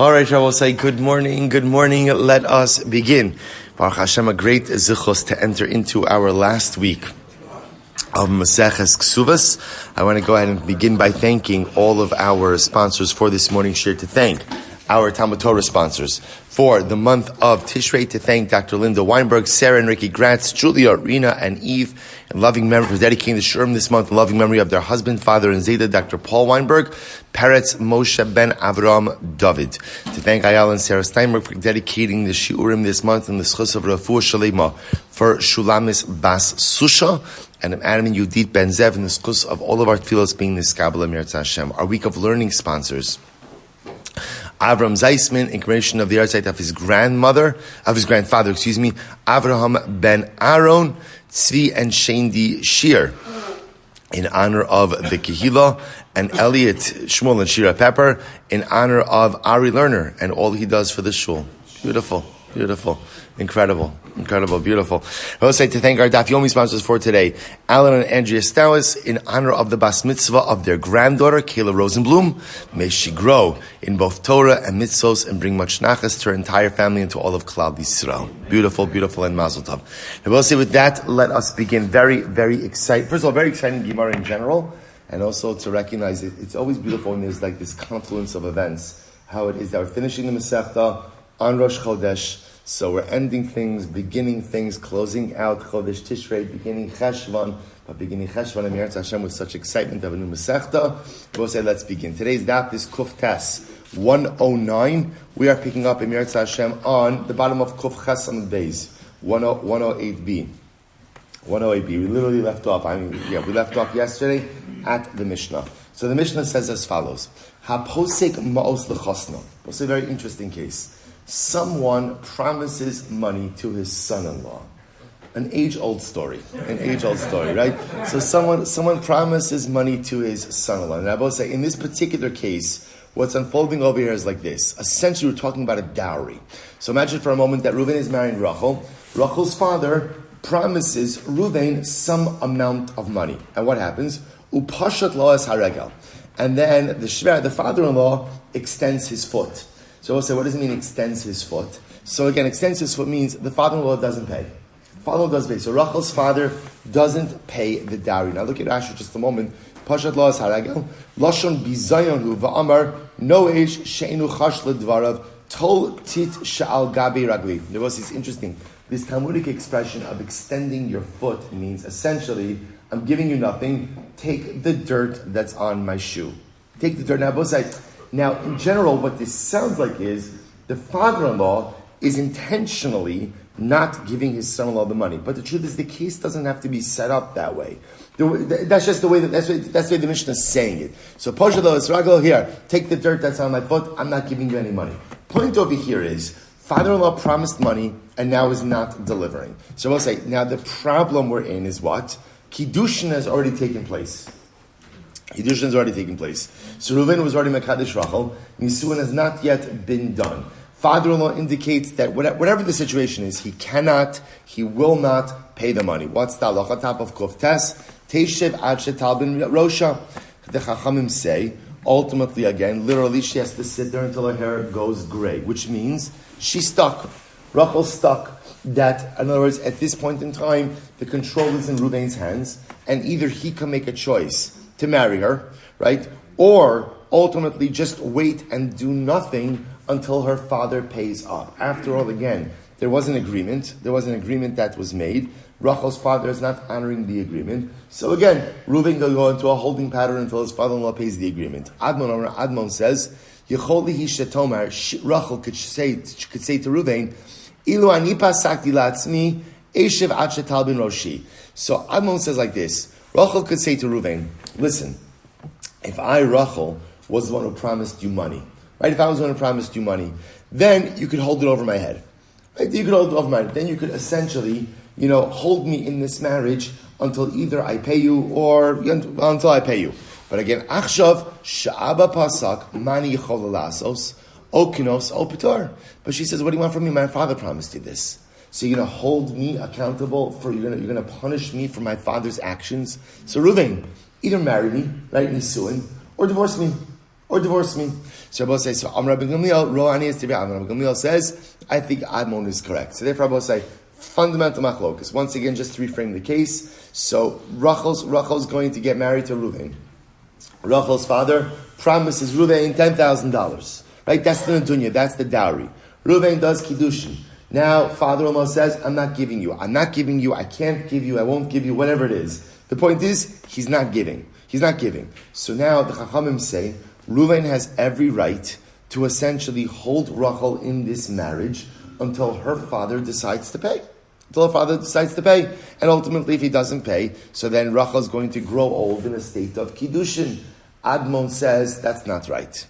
All right, I will say good morning. Let us begin. Baruch Hashem, a great zechus to enter into our last week of Maseches Kesuvos. I want to go ahead and begin by thanking all of our sponsors for this morning's share. To thank our TALMUD TORAH sponsors for the month of Tishrei. To thank Dr. Linda Weinberg, Sarah and Ricky Gratz, Julia, Rena, and Eve, in loving memory for dedicating the shurim this month, in loving memory of their husband, father, and Zayda, Dr. Paul Weinberg, Peretz, Moshe, Ben, Avram, David. To thank Ayal and Sara Steinberg for dedicating the shiurim this month in the zechus of refuah shelema for shulamis bas susha, and Adam and Yudit Ben Zev in the zechus of all of our tefillos being miskabel Hashem. Our week of learning sponsors: Avram Zysman, in commemoration of the yahrzeit of his grandfather, Avraham ben Aharon, Tzvi and Shaindy Shir, in honor of the Kehila, and Elliot Shira Pepper, in honor of Ari Lerner and all he does for the shul. Beautiful. Incredible, beautiful. I will say to thank our Daf Yomi sponsors for today: Alan and Andrea Stawis, in honor of the bas mitzvah of their granddaughter, Kayla Rosenbloom. May she grow in both Torah and mitzvos and bring much nachas to her entire family and to all of Kal Yisrael. Beautiful, and mazel tov. I will say with that, let us begin. Very, very exciting. First of all, very exciting Gemara in general, and also to recognize it. It's always beautiful when there's like this confluence of events. How it is that we're finishing the Masechta on Rosh Chodesh. So we're ending things, beginning things, closing out Chodesh Tishrei, beginning Cheshvan, and Yahrzeit Hashem with such excitement of a new Masechta. We'll say, let's begin. Today's daf is Kuf Tes 109. We are picking up in Yahrzeit Hashem on the bottom of Kuf Ches on the base, 108b. 108b. We literally left off. We left off yesterday at the Mishnah. So the Mishnah says as follows: HaPosek Ma'os L'Chosno. It's a very interesting case. Someone promises money to his son-in-law. An age-old story, right? So someone promises money to his son-in-law. And I will say, in this particular case, what's unfolding over here is like this. Essentially, we're talking about a dowry. So imagine for a moment that Reuven is marrying Rachel. Rachel's father promises Reuven some amount of money. And what happens? Upashat loas haregel. And then the father-in-law extends his foot. So we'll say, what does it mean extends his foot? So again, extends his foot means the father-in-law doesn't pay. Father-in-law doesn't pay. So Rachel's father doesn't pay the dowry. Now look at Rashi just a moment. Pashat loas haragel. Lashon bizayonu va'amar noesh she'enu chash ledvarav tol tit sha'al gabi ragli. It's interesting. This Talmudic expression of extending your foot means essentially, I'm giving you nothing. Take the dirt that's on my shoe. Take the dirt. Now both sides. Now, in general, what this sounds like is the father-in-law is intentionally not giving his son-in-law the money. But the truth is, the case doesn't have to be set up that way. That's just the way that's the way the Mishnah is saying it. So, Poshalo Israel, here, take the dirt that's on my foot. I'm not giving you any money. Point over here is father-in-law promised money and now is not delivering. So we'll say now the problem we're in is what? Kiddushin has already taken place. So Reuven was already Mekadesh Rachel. Nisuin has not yet been done. Father-in-law indicates that whatever the situation is, he will not pay the money. What's the halacha? Top of Kuf Tes, Teishev ad shetalbin rosha. The Chachamim say, ultimately again, literally she has to sit there until her hair goes gray, which means she's stuck. Rachel's stuck. That, in other words, at this point in time, the control is in Reuven's hands, and either he can make a choice to marry her, right? Or ultimately just wait and do nothing until her father pays up. After all, again, there was an agreement. That was made. Rachel's father is not honoring the agreement. So again, Reuven will go into a holding pattern until his father-in-law pays the agreement. Admon says, Rachel could say to Reuven, Ilu ani pasakti la'atzmi, eshev ad shetal bin roshi. So Admon says like this, Rachel could say to Reuven, listen, if I, Rachel, was the one who promised you money, right? If I was the one who promised you money, then you could hold it over my head. Right? You could hold it over my head. Then you could essentially, hold me in this marriage until either I pay you or until I pay you. But again, achshav sha'aba pasak mani yichol lasos okinos o pitor. But she says, what do you want from me? My father promised you this. So you're going to hold me accountable for, you're going to punish me for my father's actions. So Reuven, either marry me, right, nisuin, or divorce me. or divorce me. So Rabbi say, so Rabbi Gamliel says, I think Admon is correct. So therefore Rabbi say, fundamental machlokas. Once again, just to reframe the case. So Rachel's going to get married to Reuven. Rachel's father promises Reuven $10,000. Right? That's the nedunya. That's the dowry. Reuven does kiddushin. Now, father-in-law says, I'm not giving you. I can't give you. I won't give you. Whatever it is. The point is, he's not giving. So now the Chachamim say, Reuven has every right to essentially hold Rachel in this marriage until her father decides to pay. And ultimately, if he doesn't pay, so then Rachel is going to grow old in a state of kiddushin. Admon says, that's not right.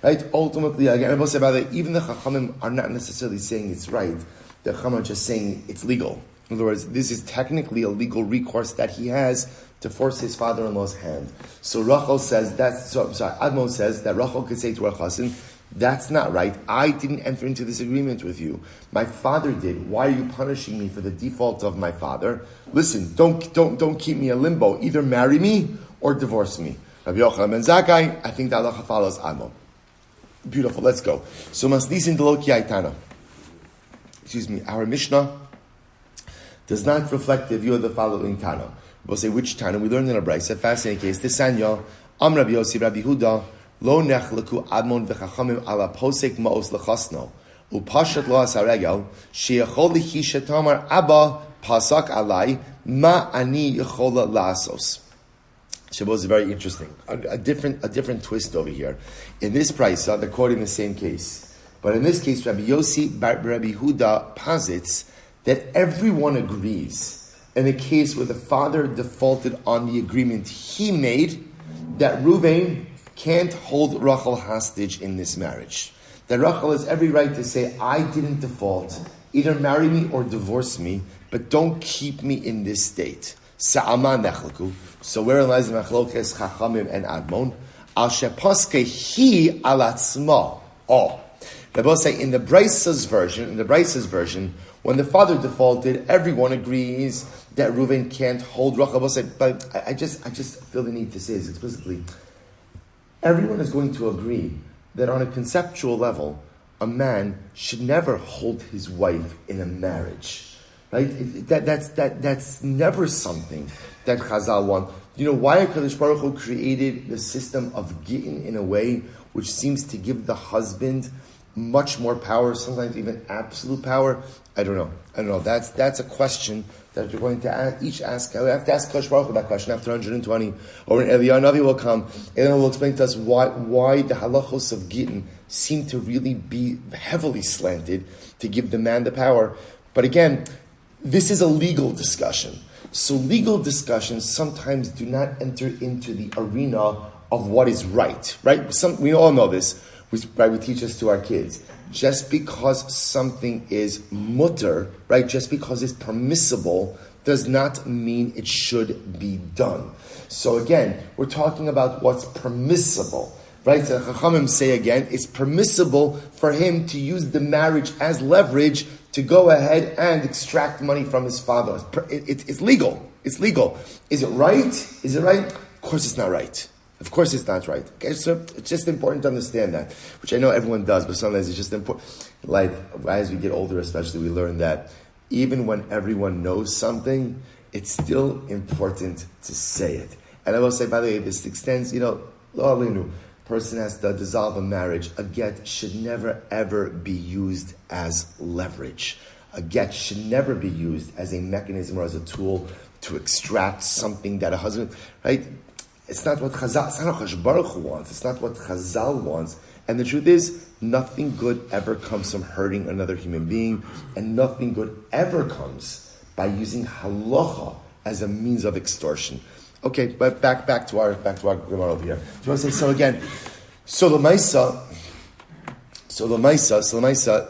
Right? Ultimately, again, I will say about it, even the Chachamim are not necessarily saying it's right. The Chachamim are just saying it's legal. In other words, this is technically a legal recourse that he has to force his father-in-law's hand. So Rachel says Admon says that Rachel could say to her husband, that's not right. I didn't enter into this agreement with you. My father did. Why are you punishing me for the default of my father? Listen, don't keep me in limbo. Either marry me or divorce me. Rabbi Yochanan ben Zakkai, I think the halacha follows Admon. Beautiful, let's go. So Masnisin Deloki Aitana. Our Mishnah does not reflect the view of the following Tana. We'll say which Tana. We learned in a brayse, a fascinating case. This Sanya, Rabbi Yossi, Rabbi Huda, Lo nechleku Admon v'chachamim ala posek ma'os lechasno. Upashat lo asaregel, sheyachol lichisha tamar abba pasak alai, ma ani yechola lasos. Shabbos is very interesting. A different twist over here. In this brayse, they're quoting the same case. But in this case, Rabbi Yossi, Rabbi Huda posits that everyone agrees in a case where the father defaulted on the agreement he made that Reuven can't hold Rachel hostage in this marriage. That Rachel has every right to say, I didn't default. Either marry me or divorce me, but don't keep me in this state. Sa'aman nechleku. So wherein lies the machlokes Chachamim and Admon? Al shepaske hi al atzma. They both say in the Braisa's version, when the father defaulted, everyone agrees that Reuven can't hold Rachel. But I just feel the need to say this explicitly. Everyone is going to agree that on a conceptual level, a man should never hold his wife in a marriage. Right? That's never something that Chazal want. You know why HaKadosh Baruch Hu created the system of gittin in a way which seems to give the husband much more power, sometimes even absolute power? I don't know. That's a question that you're going to each ask. I have to ask Kadosh Baruch Hu that question after 120. Or when Eliyahu Navi will come, and will explain to us why the halachos of gittin seem to really be heavily slanted to give the man the power. But again, this is a legal discussion. So legal discussions sometimes do not enter into the arena of what is right. We all know this. We teach this to our kids. Just because something is mutter, right? Just because it's permissible, does not mean it should be done. So again, we're talking about what's permissible, right? So Chachamim say again, it's permissible for him to use the marriage as leverage to go ahead and extract money from his father. It's legal. It's legal. Is it right? Of course it's not right. Of course it's not right. Okay, so it's just important to understand that, which I know everyone does, but sometimes it's just important. Like, as we get older especially, we learn that even when everyone knows something, it's still important to say it. And I will say, by the way, this extends, lo alinu, person has to dissolve a marriage. A get should never ever be used as leverage. A get should never be used as a mechanism or as a tool to extract something that a husband, right? It's not what Chazal, it's not what Kadosh Baruch Hu wants. It's not what Chazal wants. And the truth is, nothing good ever comes from hurting another human being, and nothing good ever comes by using halacha as a means of extortion. Okay, but back to our Gemara over here. Do you want to say so again? So the Maisa,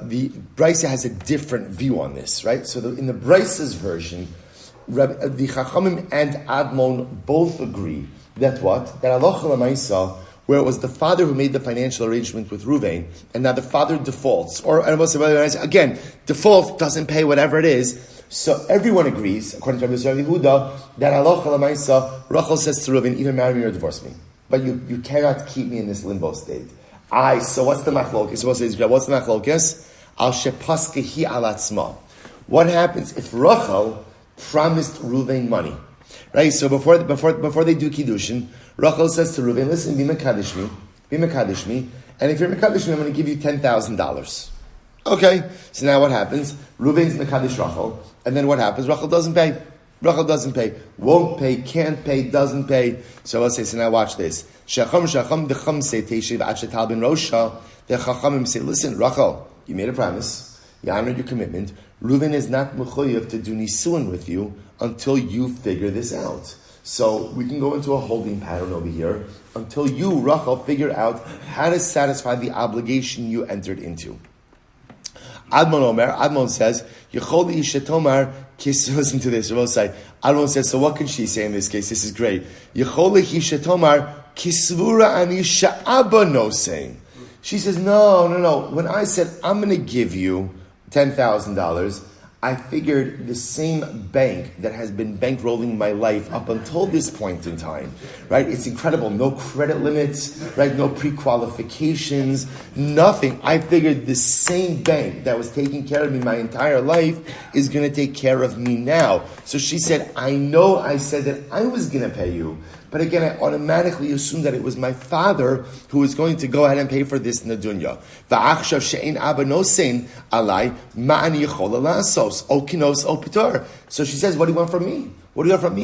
the Brisa has a different view on this, right? So in the Brisa's version, the Chachamim and Admon both agree that halacha l'maisa, where it was the father who made the financial arrangement with Reuven, and now the father defaults, again, default doesn't pay whatever it is. So everyone agrees, according to Rabbi Yehuda, that halacha l'maisa, Rachel says to Reuven, either marry me or divorce me. but you cannot keep me in this limbo state. So what's the machlokes? What's the machlokes? Al shepaskehi alatzma. What happens if Rachel promised Reuven money? Right? So before they do Kiddushin, Rachel says to Reuven, listen, be mekadesh me, and if you're mekadesh me, I'm going to give you $10,000. Okay, so now what happens? Reuven's mekadesh Rachel, and then what happens? Rachel doesn't pay. Won't pay, can't pay, doesn't pay. So I'll say, so now watch this. Shacham decham say teishiv achetal ben rosha. The chachamim say, listen, Rachel, you made a promise, you honored your commitment. Reuven is not mechuyev to do nisuin with you until you figure this out. So we can go into a holding pattern over here until you, Rachel, figure out how to satisfy the obligation you entered into. Admon says, Yechol isha tomar kis. Listen to this. Admon says, so what can she say in this case? This is great. Yechol isha tomar kisvura ani sha'aba no saying. She says, no. When I said I'm going to give you $10,000, I figured the same bank that has been bankrolling my life up until this point in time, right? It's incredible. No credit limits, right? No pre-qualifications, nothing. I figured the same bank that was taking care of me my entire life is going to take care of me now. So she said, I know I said that I was going to pay you. But again, I automatically assumed that it was my father who was going to go ahead and pay for this in the dunya. So she says, what do you want from me?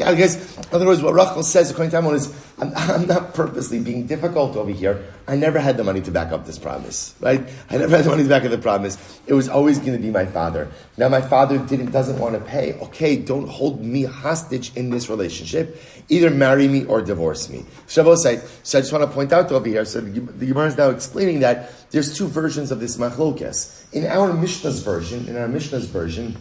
I guess, in other words, what Rachel says, according to Amon, is, I'm not purposely being difficult over here. I never had the money to back up this promise, right? I never had the money to back up the promise. It was always going to be my father. Now my father doesn't want to pay. Okay, don't hold me hostage in this relationship. Either marry me or divorce me. Shabbos, so I just want to point out over here, so the Gemara is now explaining that there's two versions of this machlokes. In our Mishnah's version,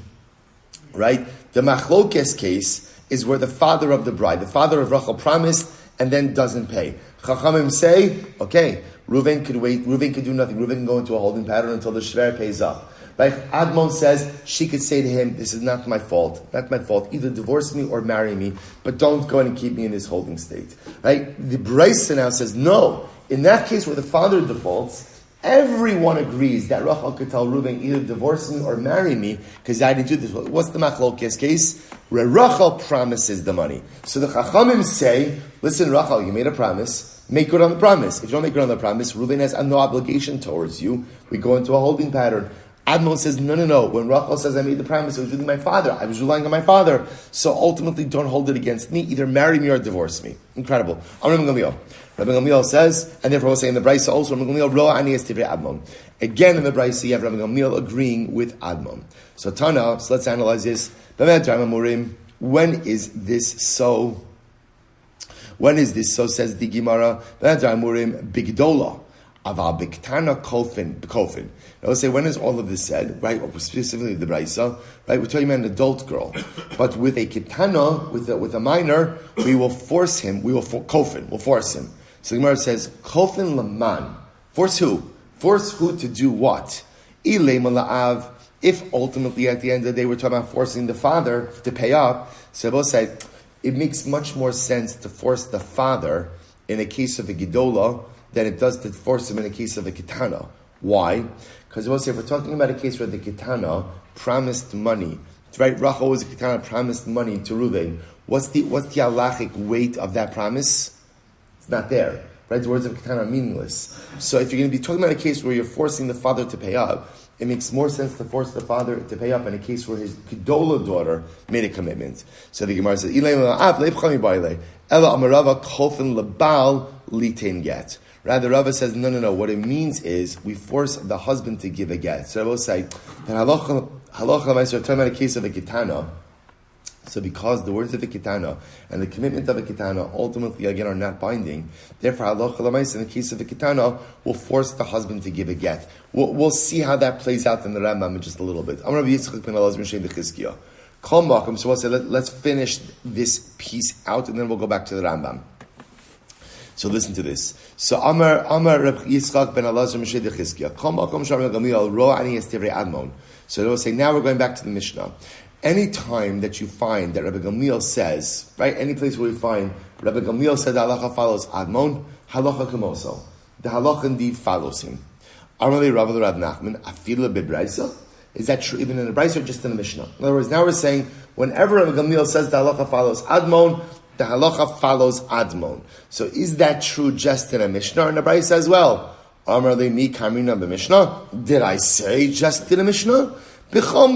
right, the machlokes case is where the father of the bride, the father of Rachel, promised and then doesn't pay. Chachamim say, okay, Reuven could wait, Reuven could do nothing, Reuven can go into a holding pattern until the shver pays up. Right? Admon says she could say to him, this is not my fault, either divorce me or marry me, but don't go and keep me in this holding state. Right? The Brisa now says, no, in that case where the father defaults, everyone agrees that Rachel could tell Reuven either divorce me or marry me because I didn't do this. What's the machlokes case? Where Rachel promises the money. So the Chachamim say, listen, Rachel, you made a promise. Make good on the promise. If you don't make good on the promise, Reuven has no obligation towards you. We go into a holding pattern. Admon says, no. When Rachel says, I made the promise, it was really my father. I was relying on my father. So ultimately, don't hold it against me. Either marry me or divorce me. Incredible. Rabbi Gamliel says, and therefore we'll say in the Brisa also, Rabbi Gamliel roa ani es tivrei Admon. Again in the Brisa, you have Rabbi Gamliel agreeing with Admon. So Tana, so let's analyze this. When is this so? Says the Gemara. Bigdola. Aval biktana kofin. Let's say, when is all of this said? Right, specifically the Brisa. Right, we're talking about an adult girl, but with a kitana, with a minor, we will force him. We'll force him. So the Gemara says, kofin laman. Force who? Force who to do what? Ilay mala'av. If ultimately at the end of the day we're talking about forcing the father to pay up, so both say it makes much more sense to force the father in a case of a gidola than it does to force him in a case of a kitana. Why? Because we'll say if we're talking about a case where the kitana promised money, right? Rachel was a kitana, promised money to Reuven. What's the halachic weight of that promise? It's not there. Right? The words of kitana are meaningless. So if you're going to be talking about a case where you're forcing the father to pay up, it makes more sense to force the father to pay up in a case where his Gedola daughter made a commitment. So the Gemara says, Rather, Rava says, no. What it means is we force the husband to give a get. So I will say, halacha we're talking about a case of a kitana. So because the words of a kitana and the commitment of a kitana ultimately again are not binding, therefore halacha l'maisa in the case of a kitana will force the husband to give a get. We'll see how that plays out in the Rambam in just a little bit. So we'll say let's finish this piece out and then we'll go back to the Rambam. So listen to this. So Amar Reb Yitzchak ben Elazar Moshe de Chizkiah. Kol makom shar Gamliel ro ani es tivrei Admon. So they'll say now we're going back to the Mishnah. any time that you find that Rabbi Gamliel says, right, any place where we find Rabbi Gamliel said the halacha follows Admon, halacha kamoso. The halacha indeed follows him. Amalei Rav Rav Nachman, afila bebraisa. Is that true even in the Brisa or just in the Mishnah? In other words, now we're saying whenever Rabbi Gamliel says the halacha follows Admon, the halacha follows Admon. So is that true just in a Mishnah or in the Brisa as well? Amalei mi kamina b'Mishnah. Did I say just in a Mishnah? Listen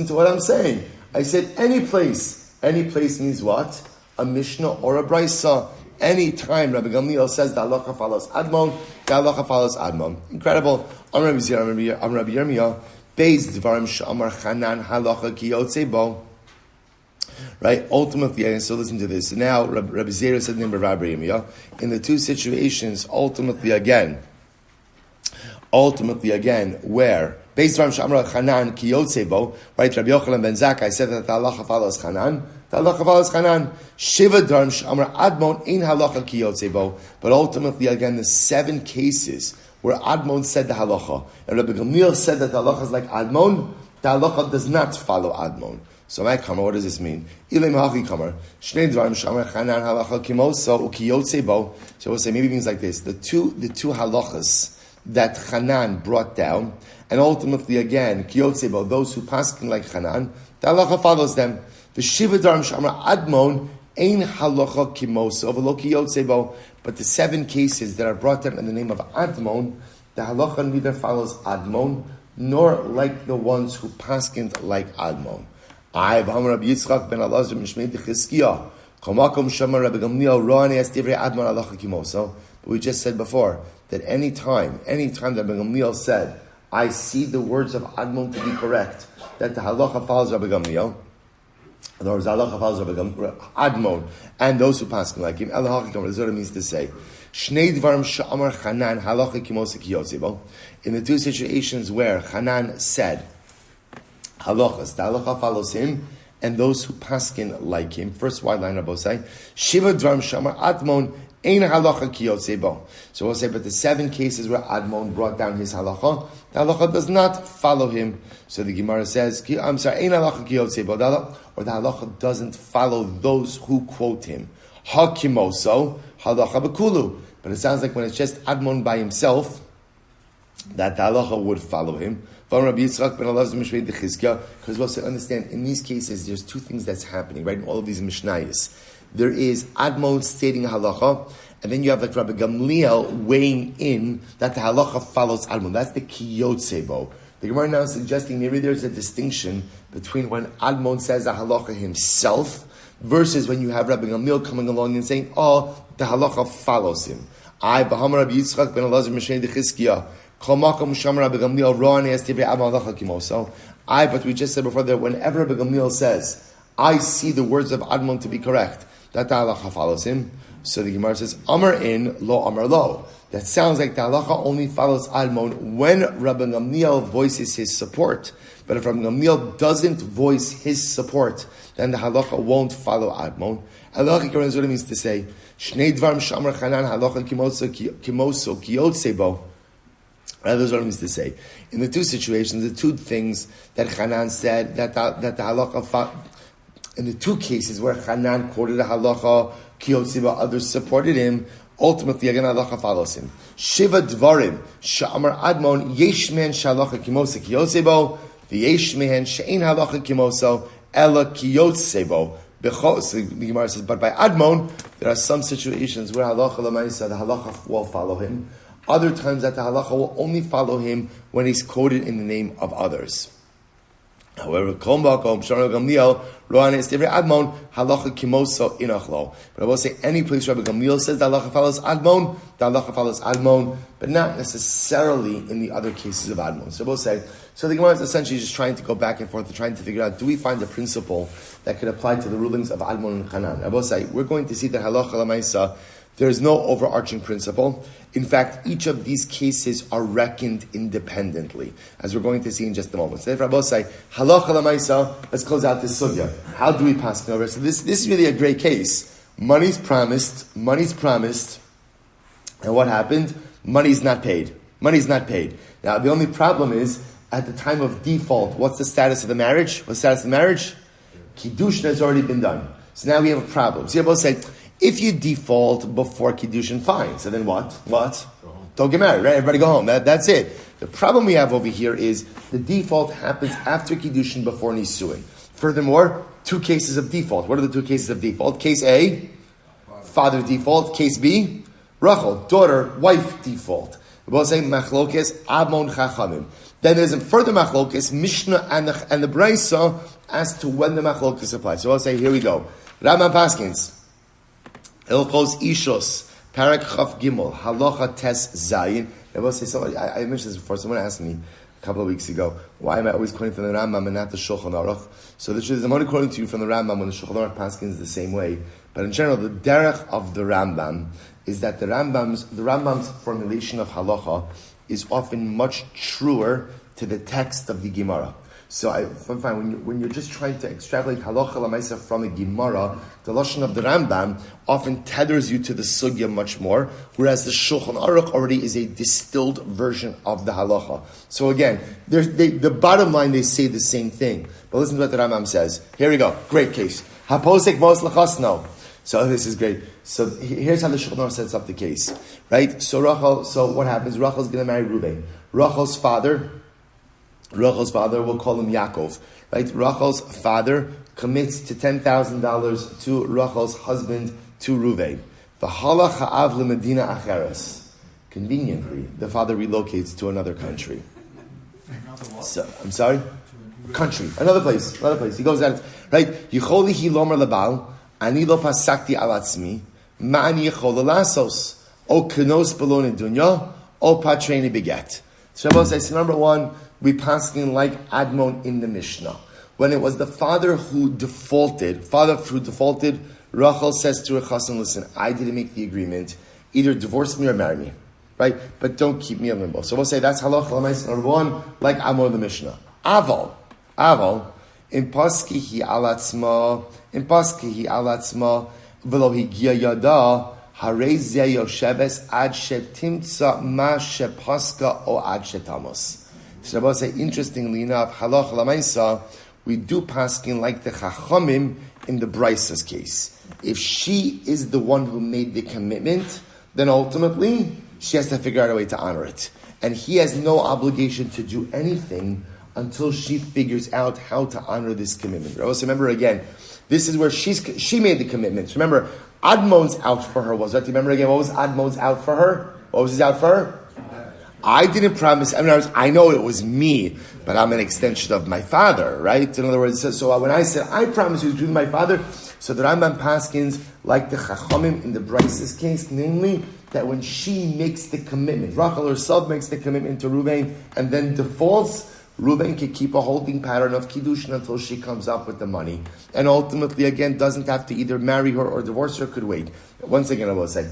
to what I'm saying. I said any place. Any place means what? A Mishnah or a Brisa. Any time Rabbi Gamliel says the halacha follows Admon, the halacha follows Admon. Incredible. Am Rabbi Yirmiyah, Beis Dvarim Sh'amar Chanan halacha ki yotzei bo. Right? Ultimately, and so listen to this. So now, Rabbi Zayda said in Rabbi Yirmiyah, in the two situations, ultimately again, where Beis Dvarim Sh'amar Chanan ki yotzei bo, right? Rabbi Yochanan ben Zakkai said that the halacha follows Chanan. The halacha follows Chanan. Shiva Dvarim Sh'amar Admon ein halacha ki yotzei bo. But ultimately, again, the 7 cases where Admon said the halacha, and Rabbi Gamliel said that the halacha is like Admon, the halacha does not follow Admon. So my kamar, what does this mean? Ilay mahachi kamar, shnei dvarim sh'amar Chanan halacha kimoso uki yotzei bo. So we'll say maybe it means like this: the two halachas that Chanan brought down, and ultimately again ki yotzei bo, those who paskin like Chanan, the halacha follows them. The shiva dvarim sh'amar Admon ein halacha kimoso v'lo ki yotzei bo. But the 7 cases that are brought down in the name of Admon, the halacha neither follows Admon, nor like the ones who paskind like Admon. Avram Rabbi Yitzchak ben Elazar mishmei dechizkiah, komakom shama Rabbi Gamliel roani es divrei Admon halacha kimoso. But we just said before, that any time that Rabbi Gamliel said, I see the words of Admon to be correct, that the halacha follows Rabbi Gamliel, in other words, halacha follows Admon, and those who pass like him. That's what it means to say. Shnei dvarim sh'amar Chanan halacha kimosa ki yotzei bo. In the 2 situations where Chanan said halachas, the halacha follows him, and those who paskin like him. First wide line Rabbi say, Shiva dvarim sh'amar Admon ein halacha ki yotzei bo. So we'll say, but the 7 cases where Admon brought down his halacha, the halacha does not follow him. So the Gemara says, ein halacha ki yotzei bo, or the halacha doesn't follow those who quote him. Ha-kimoso, halacha b'kulu. But it sounds like when it's just Admon by himself, that the halacha would follow him. Because we'll say, understand, in these cases, there's 2 things that's happening, right? In all of these Mishnayos. There is Admon stating halacha, and then you have like Rabbi Gamliel weighing in that the halacha follows Admon. That's the ki yotzei bo. The Gemara now is suggesting maybe there's a distinction between when Admon says the halacha himself versus when you have Rabbi Gamliel coming along and saying, oh, the halacha follows him. But we just said before that whenever Rabbi Gamliel says, I see the words of Admon to be correct, that the halacha follows him. So the Gemara says, Amar in, lo Amar lo. That sounds like the halacha only follows Admon when Rabbi Gamliel voices his support. But if Rabbi Gamliel doesn't voice his support, then the halacha won't follow Admon. Halacha is what it means to say, Shnei dvarim sh'amar Chanan halacha kimoso ki yotzei bo. That's what it means to say. In the 2 situations, the 2 things that Chanan said, that the halacha in the 2 cases where Chanan quoted a halacha ki yotzei bo, others supported him, ultimately, again, halacha follows him. Shiva dvarim sh'amar Admon yesh mehen sh'halacha kimoso ki yotzei bo, v'yesh mehen she'ein halacha kimoso ela ki yotzei bo. So the Gemara says, but by Admon, there are some situations where halacha l'maisa, the halacha will follow him. Other times that the halacha will only follow him when he's quoted in the name of others. However, Gamliel, Admon, halacha kimoso inachlo. But I will say, any place Rabbi Gamliel says the halacha follows Admon, the halacha follows Admon, but not necessarily in the other cases of Admon. So we'll say, so the Gemara is essentially just trying to go back and forth, trying to figure out, do we find a principle that could apply to the rulings of Admon and Chanan? I will say, we're going to see that halacha l'maisa, there is no overarching principle. In fact, each of these cases are reckoned independently, as we're going to see in just a moment. So if Rabbi say, halacha l'maisa, let's close out this sugya. How do we pass over? So this is really a great case. Money's promised, and what happened? Money's not paid. Now, the only problem is, at the time of default, what's the status of the marriage? What's the status of the marriage? Kiddushin has already been done. So now we have a problem. So you're both saying, if you default before Kiddushin, fine. So then what? What? Don't get married, right? Everybody go home. That's it. The problem we have over here is the default happens after Kiddushin, before Nisuin. Furthermore, 2 cases of default. What are the 2 cases of default? Case A, father default. Case B, Rachel, daughter, wife default. We both say machlokes amon chachamim. Then there's a further machlokes, Mishnah and the Brisa as to when the machlokes applies. So I'll say, here we go. Rambam Paskins, Ilchos Ishos, Parak Chaf Gimel, Halacha Tes Zayin. I will say, I mentioned this before. Someone asked me a couple of weeks ago, why am I always quoting from the Rambam and not the Shulchan Aruch? So the truth is, I'm only quoting to you from the Rambam when the Shulchan Aruch Paskins the same way. But in general, the derech of the Rambam is that the Rambam's formulation of halacha is often much truer to the text of the Gemara. So I'm fine, when you're just trying to extrapolate halacha l'maisa from the Gemara, the lashon of the Rambam often tethers you to the sugya much more, whereas the Shulchan Aruch already is a distilled version of the halacha. So again, the bottom line, they say the same thing. But listen to what the Rambam says. Here we go. Great case. Haposek mos lachasno. So this is great. So here's how the Shulchan Aruch sets up the case, right? So what happens? Rachel's going to marry Reuben. Rachel's father, we'll call him Yaakov, right? Rachel's father commits to $10,000 to Rachel's husband, to Reuven. V'halach ha'av l'medina acheres. Conveniently, the father relocates to another country. So, I'm sorry? Country. Another place. He goes out, right? Yicholi hi lomer lebal, ani lo pasakti al atzmi, ma'ani yichol lasos, o kenos belon dunya, o patreni beget. So Shabbos says, number one, we paskin like Admon in the Mishnah. When it was the father who defaulted, Rachel says to her chassan, listen, I didn't make the agreement. Either divorce me or marry me. Right? But don't keep me in limbo. So we'll say that's halach l'mais number one, like Admon in the Mishnah. Aval, in paskihi alatzma, v'lo higia yada, harei zeh yosheves ad shetimtza ma shepaska o ad shetamos. So Rabbi say, interestingly enough, halach l'maisa, we do paskin like the chachamim in the Brisa's case. If she is the one who made the commitment, then ultimately she has to figure out a way to honor it, and he has no obligation to do anything until she figures out how to honor this commitment. Remember again, this is where she made the commitment. Remember, Admon's out for her. Remember again, what was Admon's out for her? What was his out for her? I didn't promise. I know it was me, but I'm an extension of my father, right? In other words, so when I said I promise you to do my father, so the Rambam Paskins like the Chachamim in the Brisa's case, namely that when she makes the commitment, Rachel herself makes the commitment to Reuben and then defaults, Reuben can keep a holding pattern of Kiddushin until she comes up with the money, and ultimately again doesn't have to either marry her or divorce her. Could wait. Once again, I will say,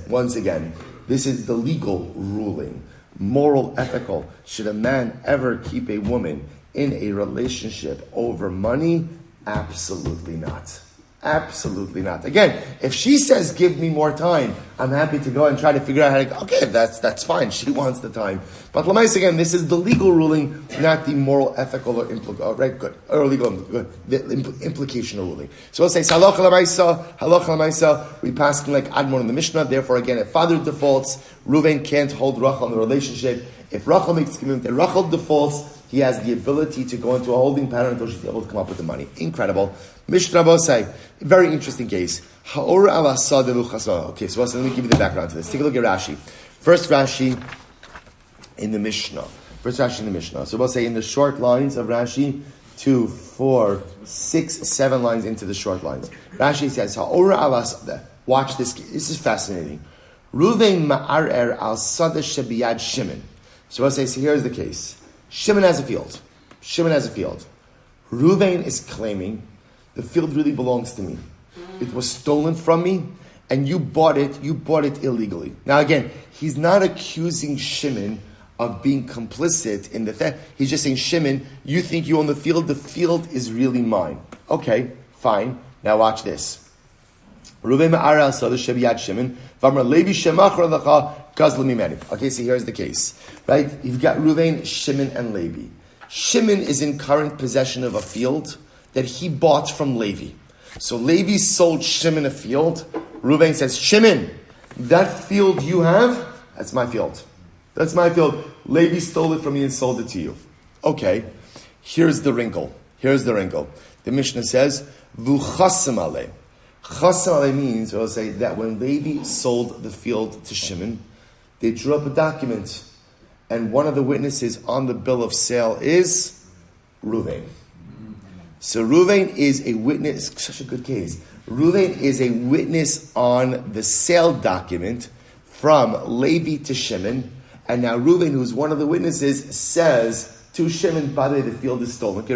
this is the legal ruling. Moral, ethical. Should a man ever keep a woman in a relationship over money? Absolutely not. Absolutely not. Again, if she says, give me more time, I'm happy to go and try to figure out how to, okay, that's fine. She wants the time. But Lamais, again, this is the legal ruling, not the moral, ethical, or the implicational ruling. So we'll say, halacha l'maisa, we pass like Admon in the Mishnah. Therefore, again, if father defaults, Reuven can't hold Rachel in the relationship. If Rachel makes commitment and Rachel defaults, he has the ability to go into a holding pattern until she's able to come up with the money. Incredible. Mishnah Bosai, very interesting case. Okay, so let me give you the background to this. Take a look at Rashi. First Rashi in the Mishnah. So we'll say in the short lines of Rashi, 2, 4, 6, 7 lines into the short lines. Rashi says, watch this. This is fascinating. Reuven ma'arer al sada shebiyad Shimon. So we'll say, so here's the case. Shimon has a field. Reuven is claiming the field really belongs to me. It was stolen from me, and you bought it illegally. Now again, he's not accusing Shimon of being complicit in the theft. He's just saying, Shimon, you think you own the field is really mine. Okay, fine. Now watch this. Reuven ma'ara asada shebiyad Shimon, v'amar Levi shemachar lecha gazlu mimeni. Okay, so here's the case, right? You've got Reuven, Shimon, and Levi. Shimon is in current possession of a field that he bought from Levi. So Levi sold Shimon a field. Reuven says, Shimon, that field you have, that's my field. That's my field. Levi stole it from me and sold it to you. Okay, here's the wrinkle. The Mishnah says, V'chasim aleh. Chasim aleh means, we'll say, that when Levi sold the field to Shimon, they drew up a document, and one of the witnesses on the bill of sale is Reuven. So Reuven is a witness, such a good case. Reuven is a witness on the sale document from Levi to Shimon, and now Reuven, who's one of the witnesses, says to Shimon, by the way, the field is stolen.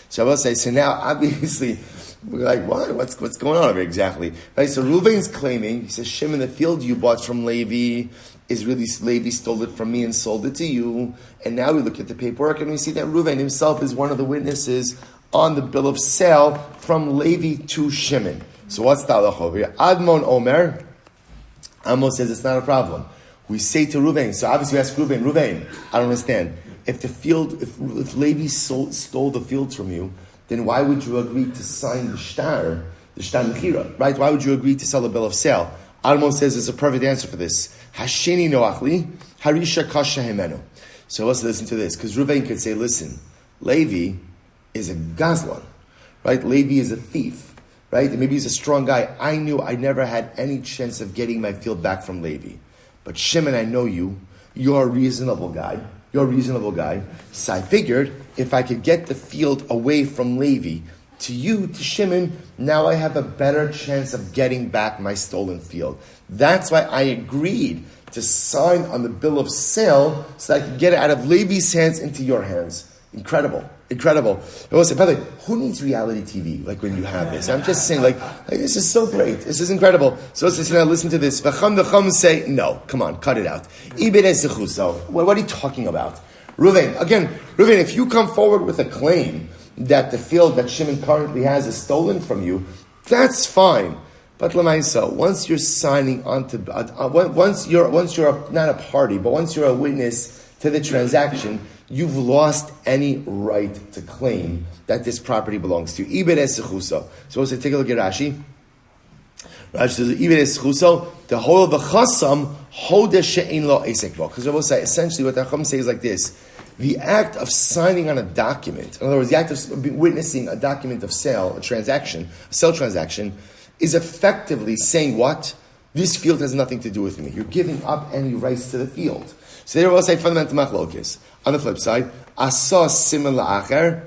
So I will say, so now obviously, we're like, what? What's going on over exactly? Right? So Reuven's claiming, he says, Shimon, the field you bought from Levi is really, Levi stole it from me and sold it to you. And now we look at the paperwork and we see that Reuven himself is one of the witnesses on the bill of sale from Levi to Shimon. So what's the halacha over here? Admon Omer, Amos says it's not a problem. We say to Reuven, so obviously we ask Reuven, I don't understand. If Levi stole the fields from you, then why would you agree to sign the shtar mechira, right? Why would you agree to sell a bill of sale? Almo says there's a perfect answer for this. Hasheni noachli, harisha kasha hemenu. So let's listen to this, because Reuven could say, listen, Levi is a gazlan, right? Levi is a thief, right? And maybe he's a strong guy. I knew I never had any chance of getting my field back from Levi. But Shimon, I know you. You're a reasonable guy. So I figured if I could get the field away from Levi to you, to Shimon, now I have a better chance of getting back my stolen field. That's why I agreed to sign on the bill of sale so that I could get it out of Levi's hands into your hands. Incredible. I will say, by the way, who needs reality TV like when you have this? I'm just saying, like this is so great. This is incredible. So let's now listen to this. V'cham say, no, come on, cut it out. Zechus. What are you talking about? Reuven, if you come forward with a claim that the field that Shimon currently has is stolen from you, that's fine. But Lamaisa, once you're signing on to, once you're not a party, but once you're a witness to the transaction, you've lost any right to claim that this property belongs to you. So we'll say, take a look at Rashi. Rashi says, the whole of the chasam, hodesh she'ein lo esek bo. Because we'll say, essentially what the chacham says is like this. The act of signing on a document, in other words, the act of witnessing a document of sale, a sale transaction, is effectively saying what? This field has nothing to do with me. You're giving up any rights to the field. So there we'll say fundamental machlokes. On the flip side, asa siman la'acher.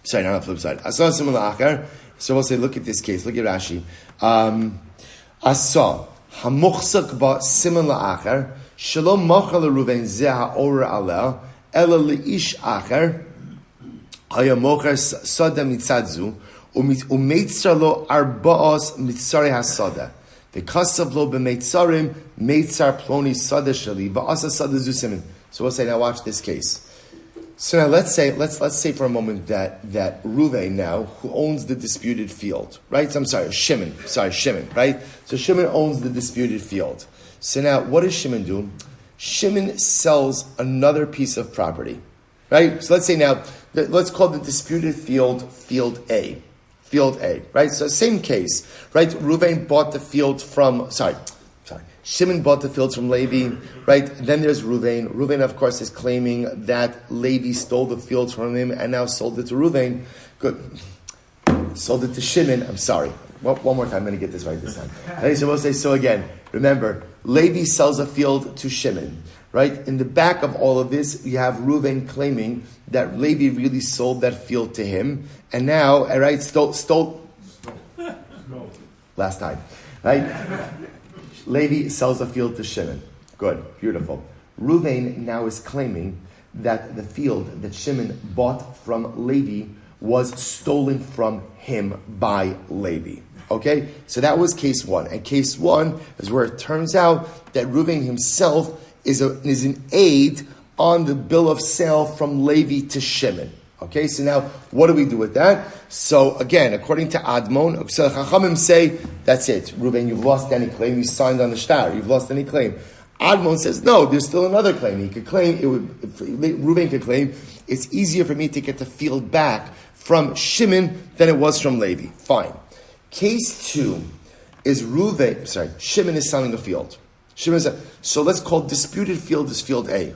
Sorry, not on the flip side. Asa siman la'acher. So we'll say, look at this case. Look at Rashi. Asa hamuchsak ba siman la'acher. Shalom machal Reuven zeh ha'or aleh ela leish acher haya mocher sada mitzadzu u'meitzar lo arba'os mitzari hasada v'kasav lo b'meitzarim meitzar ploni sada shali v'asa sada zusimin. So we'll say, now watch this case. So now let's say for a moment that Reuven now, who owns the disputed field, right? Shimon, right? So Shimon owns the disputed field. So now, what does Shimon do? Shimon sells another piece of property, right? So let's say now, let's call the disputed field A, right? So same case, right? Reuven bought the field from, Shimon bought the fields from Levi, right? Then there's Reuven. Reuven, of course, is claiming that Levi stole the fields from him and now sold it to Reuven. Good. Sold it to Shimon. I'm sorry. One more time. I'm going to get this right this time. So we'll say, so again, remember, Levi sells a field to Shimon, right? In the back of all of this, you have Reuven claiming that Levi really sold that field to him. And now, right, stole. Last time, right? Levi sells a field to Shimon. Good, beautiful. Reuven now is claiming that the field that Shimon bought from Levi was stolen from him by Levi. Okay? So that was case one. And case one is where it turns out that Reuven himself is an aid on the bill of sale from Levi to Shimon. Okay, so now what do we do with that? So again, according to Admon, Chachamim say, that's it. Reuven, you've lost any claim. You signed on the shtar. You've lost any claim. Admon says, no, there's still another claim. He could claim, Reuven could claim, it's easier for me to get the field back from Shimon than it was from Levi. Fine. Case 2 is Shimon is selling a field. So let's call disputed field is field A.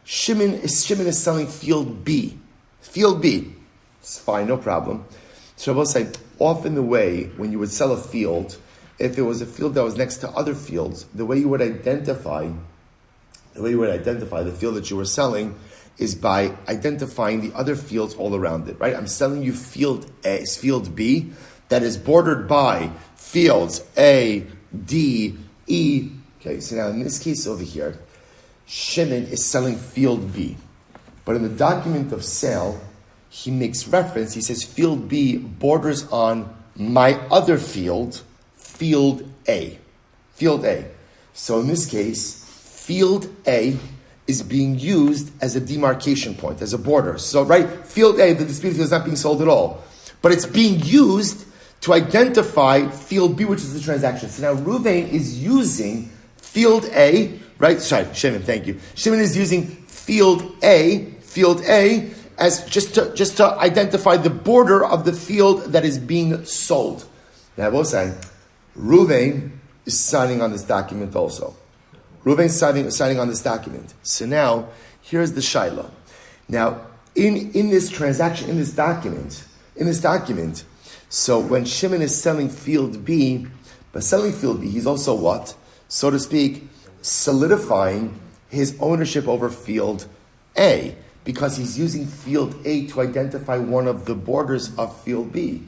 Shimon is selling field B. Field B. It's fine, no problem. So I will say, often the way when you would sell a field, if it was a field that was next to other fields, the way you would identify the field that you were selling is by identifying the other fields all around it, right? I'm selling you field A, field B, that is bordered by fields A, D, E. Okay, so now in this case over here, Shimon is selling field B. But in the document of sale, he makes reference, he says field B borders on my other field, field A. Field A. So in this case, field A is being used as a demarcation point, as a border. So, right, field A, the disputed field is not being sold at all. But it's being used to identify field B, which is the transaction. So now Reuven is using field A, right? Sorry, Shimon, thank you. Shimon is using field A as just to identify the border of the field that is being sold. Now, I will say, Reuven is signing on this document also. Reuven is signing on this document. So now, here's the shaila. Now, in this transaction, in this document, so when Shimon is selling field B, he's also what? So to speak, solidifying his ownership over field A, because he's using field A to identify one of the borders of field B.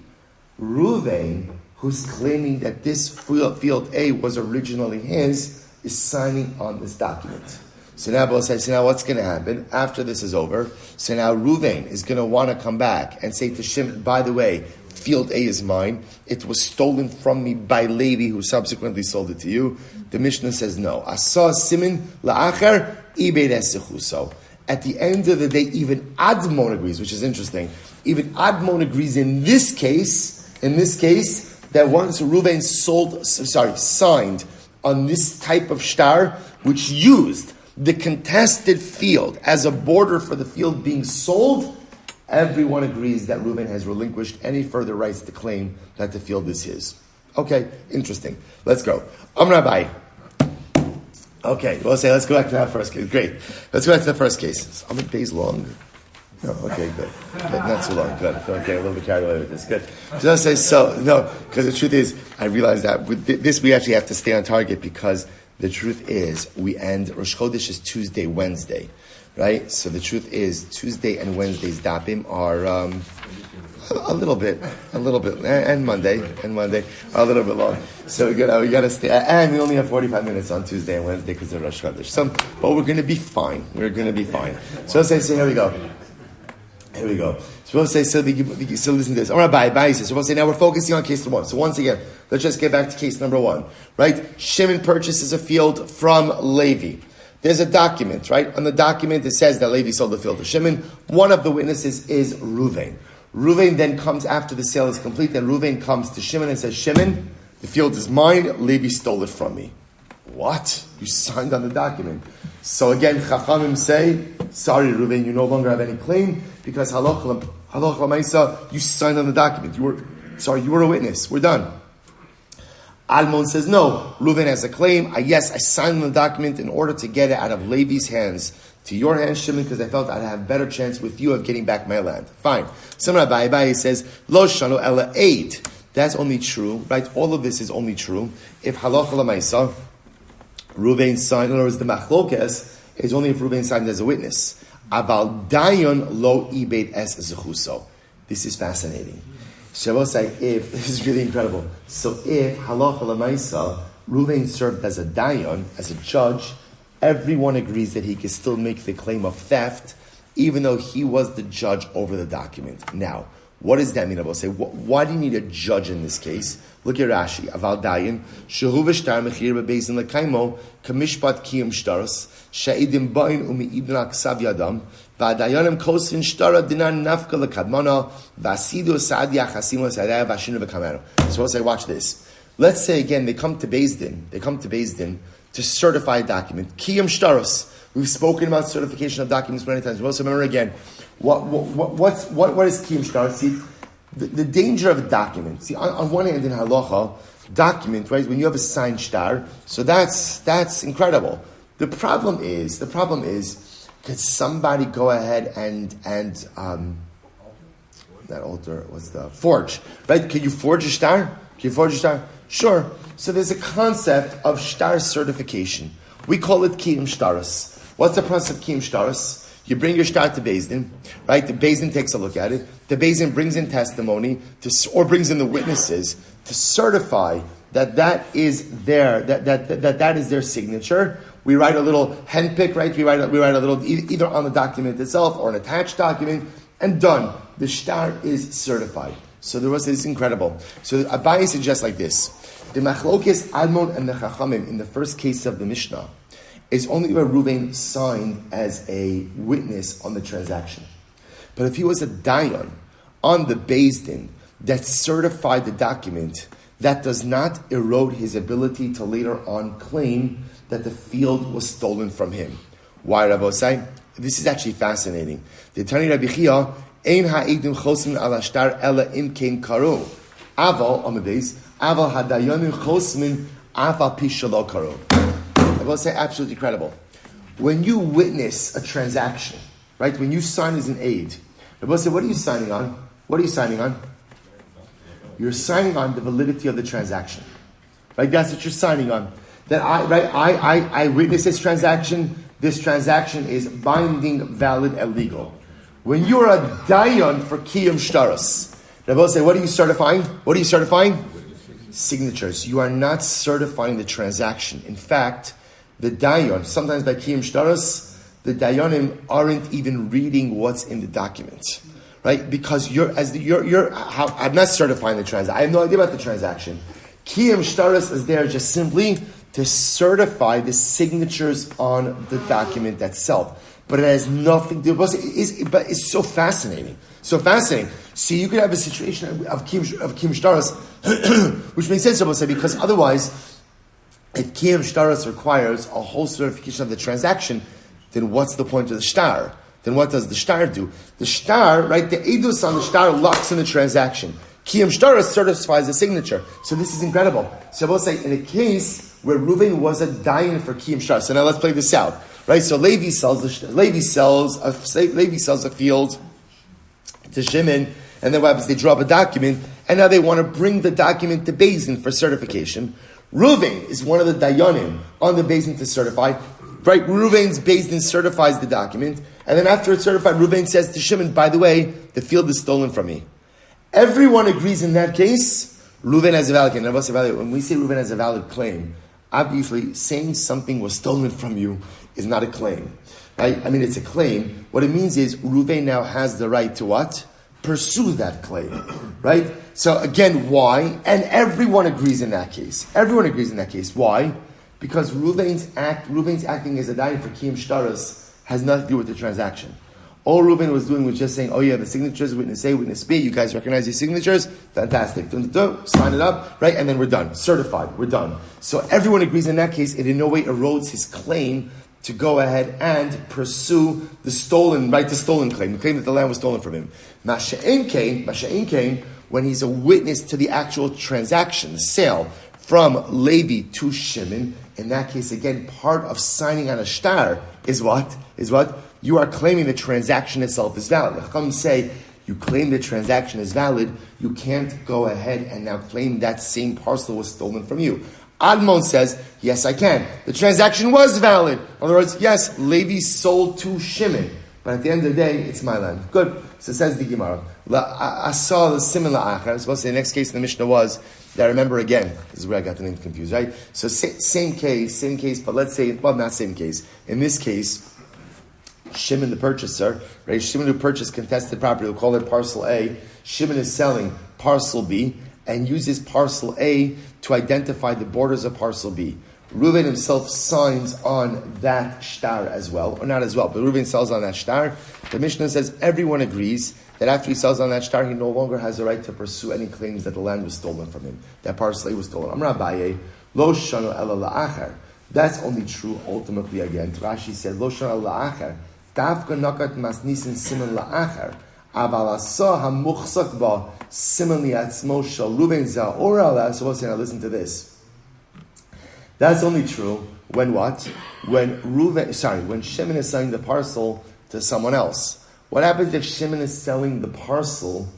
Reuven, who's claiming that this field A was originally his, is signing on this document. So now Bo says, so now what's going to happen after this is over? So now Reuven is going to want to come back and say to Shimon, by the way, field A is mine. It was stolen from me by Levi, who subsequently sold it to you. The Mishnah says no. Asa simin la'achar ibed zechus. At the end of the day, even Admon agrees, which is interesting. Even Admon agrees in this case, that once Reuven signed on this type of shtar, which used the contested field as a border for the field being sold, everyone agrees that Reuven has relinquished any further rights to claim that the field is his. Okay, interesting. Let's go. Rabbi. Okay, we'll say, let's go back to that first case. Great. Let's go back to the first case. How many days long? No, okay, good. Not too long. Good. Okay, a little bit carried away with this. Good. Just say so. No, because the truth is, I realize that with this we actually have to stay on target, because the truth is, we end, Rosh Chodesh is Tuesday, Wednesday, right? So the truth is, Tuesday and Wednesday's dapim are a little bit, and Monday, a little bit long. So we got to stay, and we only have 45 minutes on Tuesday and Wednesday because of Rosh Chodesh. But we're going to be fine. So let's say, here we go. So we'll say, so listen to this. Rabbi says, so we'll say, now we're focusing on case 1. So once again, let's just get back to case number 1, right? Shimon purchases a field from Levi. There's a document, right? On the document, it says that Levi sold the field to Shimon. One of the witnesses is Reuven. Reuven then comes after the sale is complete, and Reuven comes to Shimon and says, Shimon, the field is mine, Levi stole it from me. What? You signed on the document. So again, Chachamim say, sorry, Reuven, you no longer have any claim, because halach l'maisa, you signed on the document. You were a witness. We're done. Almon says, no, Reuven has a claim. Yes, I signed on the document in order to get it out of Levi's hands to your hands, Shimon, because I felt I'd have a better chance with you of getting back my land. Fine. Some Rabbi says, lo shano ela eid. That's only true, right? All of this is only true if halach l'maisa, Reuven signed, in other words, the machlokes is only if Reuven signed as a witness. Aval dayon lo ibed es zechuso. This is fascinating. Shavuot say, this is really incredible. So if halacha l'maisa, Reuven served as a dayon, as a judge, everyone agrees that he can still make the claim of theft, even though he was the judge over the document. Now, what does that mean? I will say, why do you need a judge in this case? Look at Rashi. Aval dayan shehu v'shtar mechir bebeizin lekaimo kamishpat kiyum shtaros she'idim bain umi'ibn aksav yadam v'adayanim kosin shtara dinan nafka lekadmana v'asidu sa'ad yachasimo sa'adaya v'ashinu v'kamero. So we'll say, watch this. Let's say again, they come to Beis Din to certify a document. Kiyum shtaros. We've spoken about certification of documents many times. We'll also remember again, what is kiyum shtaros? See, the danger of a document. See, on one hand in halacha, document, right? When you have a signed shtar, so that's incredible. The problem is, could somebody go ahead and not alter, what's the forge, right? Can you forge a shtar? Sure. So there's a concept of shtar certification. We call it kiyum shtaros. What's the process of kiyum shtaros? You bring your shtar to Beis Din, right? The Beis Din takes a look at it. The Beis Din brings in testimony or brings in the witnesses to certify that is that is their signature. We write a little handpick, right? We write a little either on the document itself or an attached document, and done. The shtar is certified. So the rest is incredible. So Abaye suggests like this: the machlokes Admon and the Chachamim in the first case of the Mishnah is only where Reuven signed as a witness on the transaction. But if he was a dayan on the Beis Din that certified the document, that does not erode his ability to later on claim that the field was stolen from him. Why, Rabbi say? This is actually fascinating. The Tani Rabbi Chia, Ein ha'edim chosmin ala shtar ela im kein karo. Aval, on the base, Aval hadayanim chosmin aval pi shelo karo. I will say absolutely incredible. When you witness a transaction, right? When you sign as an aid, I will say, what are you signing on? What are you signing on? You're signing on the validity of the transaction, right? That's what you're signing on. That I witness this transaction. This transaction is binding, valid, and legal. When you're a dayan for kiyum shtaros, I will say, what are you certifying? What are you certifying? Signatures. You are not certifying the transaction. In fact, the dayan, sometimes by kiyum shtaros, the dayanim aren't even reading what's in the document, right? Because I'm not certifying the transaction. I have no idea about the transaction. Kiyum shtaros is there just simply to certify the signatures on the document itself, but it has nothing to do. But it's so fascinating, so fascinating. See, you could have a situation of kiyum shtaros, which makes sense, because otherwise, if kiyum shtaros requires a whole certification of the transaction, then what's the point of the shtar? Then what does the shtar do? The shtar, right? The edus on the shtar locks in the transaction. Kiyum shtaros certifies the signature. So this is incredible. So I will say, in a case where Reuven was a dayan for kiyum shtaros. So now let's play this out, right? So Levi sells a field to Shimon, and then what happens? They draw up a document, and now they want to bring the document to Beis Din for certification. Reuven is one of the dayanim on the Beis Din to certify. Right, Reuven's Beis Din certifies the document, and then after it's certified, Reuven says to Shimon, by the way, the field is stolen from me. Everyone agrees in that case, Reuven has a valid claim. When we say Reuven has a valid claim, obviously saying something was stolen from you is not a claim. Right? I mean, it's a claim. What it means is Reuven now has the right to what? Pursue that claim. Right? So again, why? And everyone agrees in that case. Everyone agrees in that case. Why? Because Reuven's acting as a dayan for kiyum shtaros has nothing to do with the transaction. All Reuven was doing was just saying, oh yeah, the signatures, witness A, witness B, you guys recognize these signatures? Fantastic. Sign it up, right? And then we're done. Certified. We're done. So everyone agrees in that case, it in no way erodes his claim to go ahead and pursue the stolen claim, the claim that the land was stolen from him. Masha'en came, when he's a witness to the actual transaction, the sale, from Levi to Shimon. In that case, again, part of signing on a shtar is what? You are claiming the transaction itself is valid. The Chachamim say, you claim the transaction is valid, you can't go ahead and now claim that same parcel was stolen from you. Admon says, yes, I can. The transaction was valid. In other words, yes, Levi sold to Shimon. But at the end of the day, it's my land. Good. So says the Gemara. I saw the similar achar. I was supposed to say the next case in the Mishnah was, that I remember again, this is where I got the name confused, right? So same case, but let's say, well, not same case. In this case, Shimon the purchaser, right? Shimon who purchased contested property, we'll call it parcel A. Shimon is selling parcel B and uses parcel A to identify the borders of parcel B. Reuven himself signs on that shtar as well, or not as well, but Reuven sells on that shtar. The Mishnah says everyone agrees that after he sells on that shtar, he no longer has the right to pursue any claims that the land was stolen from him, that parcel A was stolen. Amar Abaye, lo shano ela la'achar. That's only true ultimately again. Rashi says, Lo shana la'achar, dafka nakat masnisin siman la'achar, aval asa hamuchsak ba siman li'atzmo shal Ruven za'ora la. So now listen to this. That's only true when what? When Shimon is selling the parcel to someone else. What happens if Shimon is selling the parcel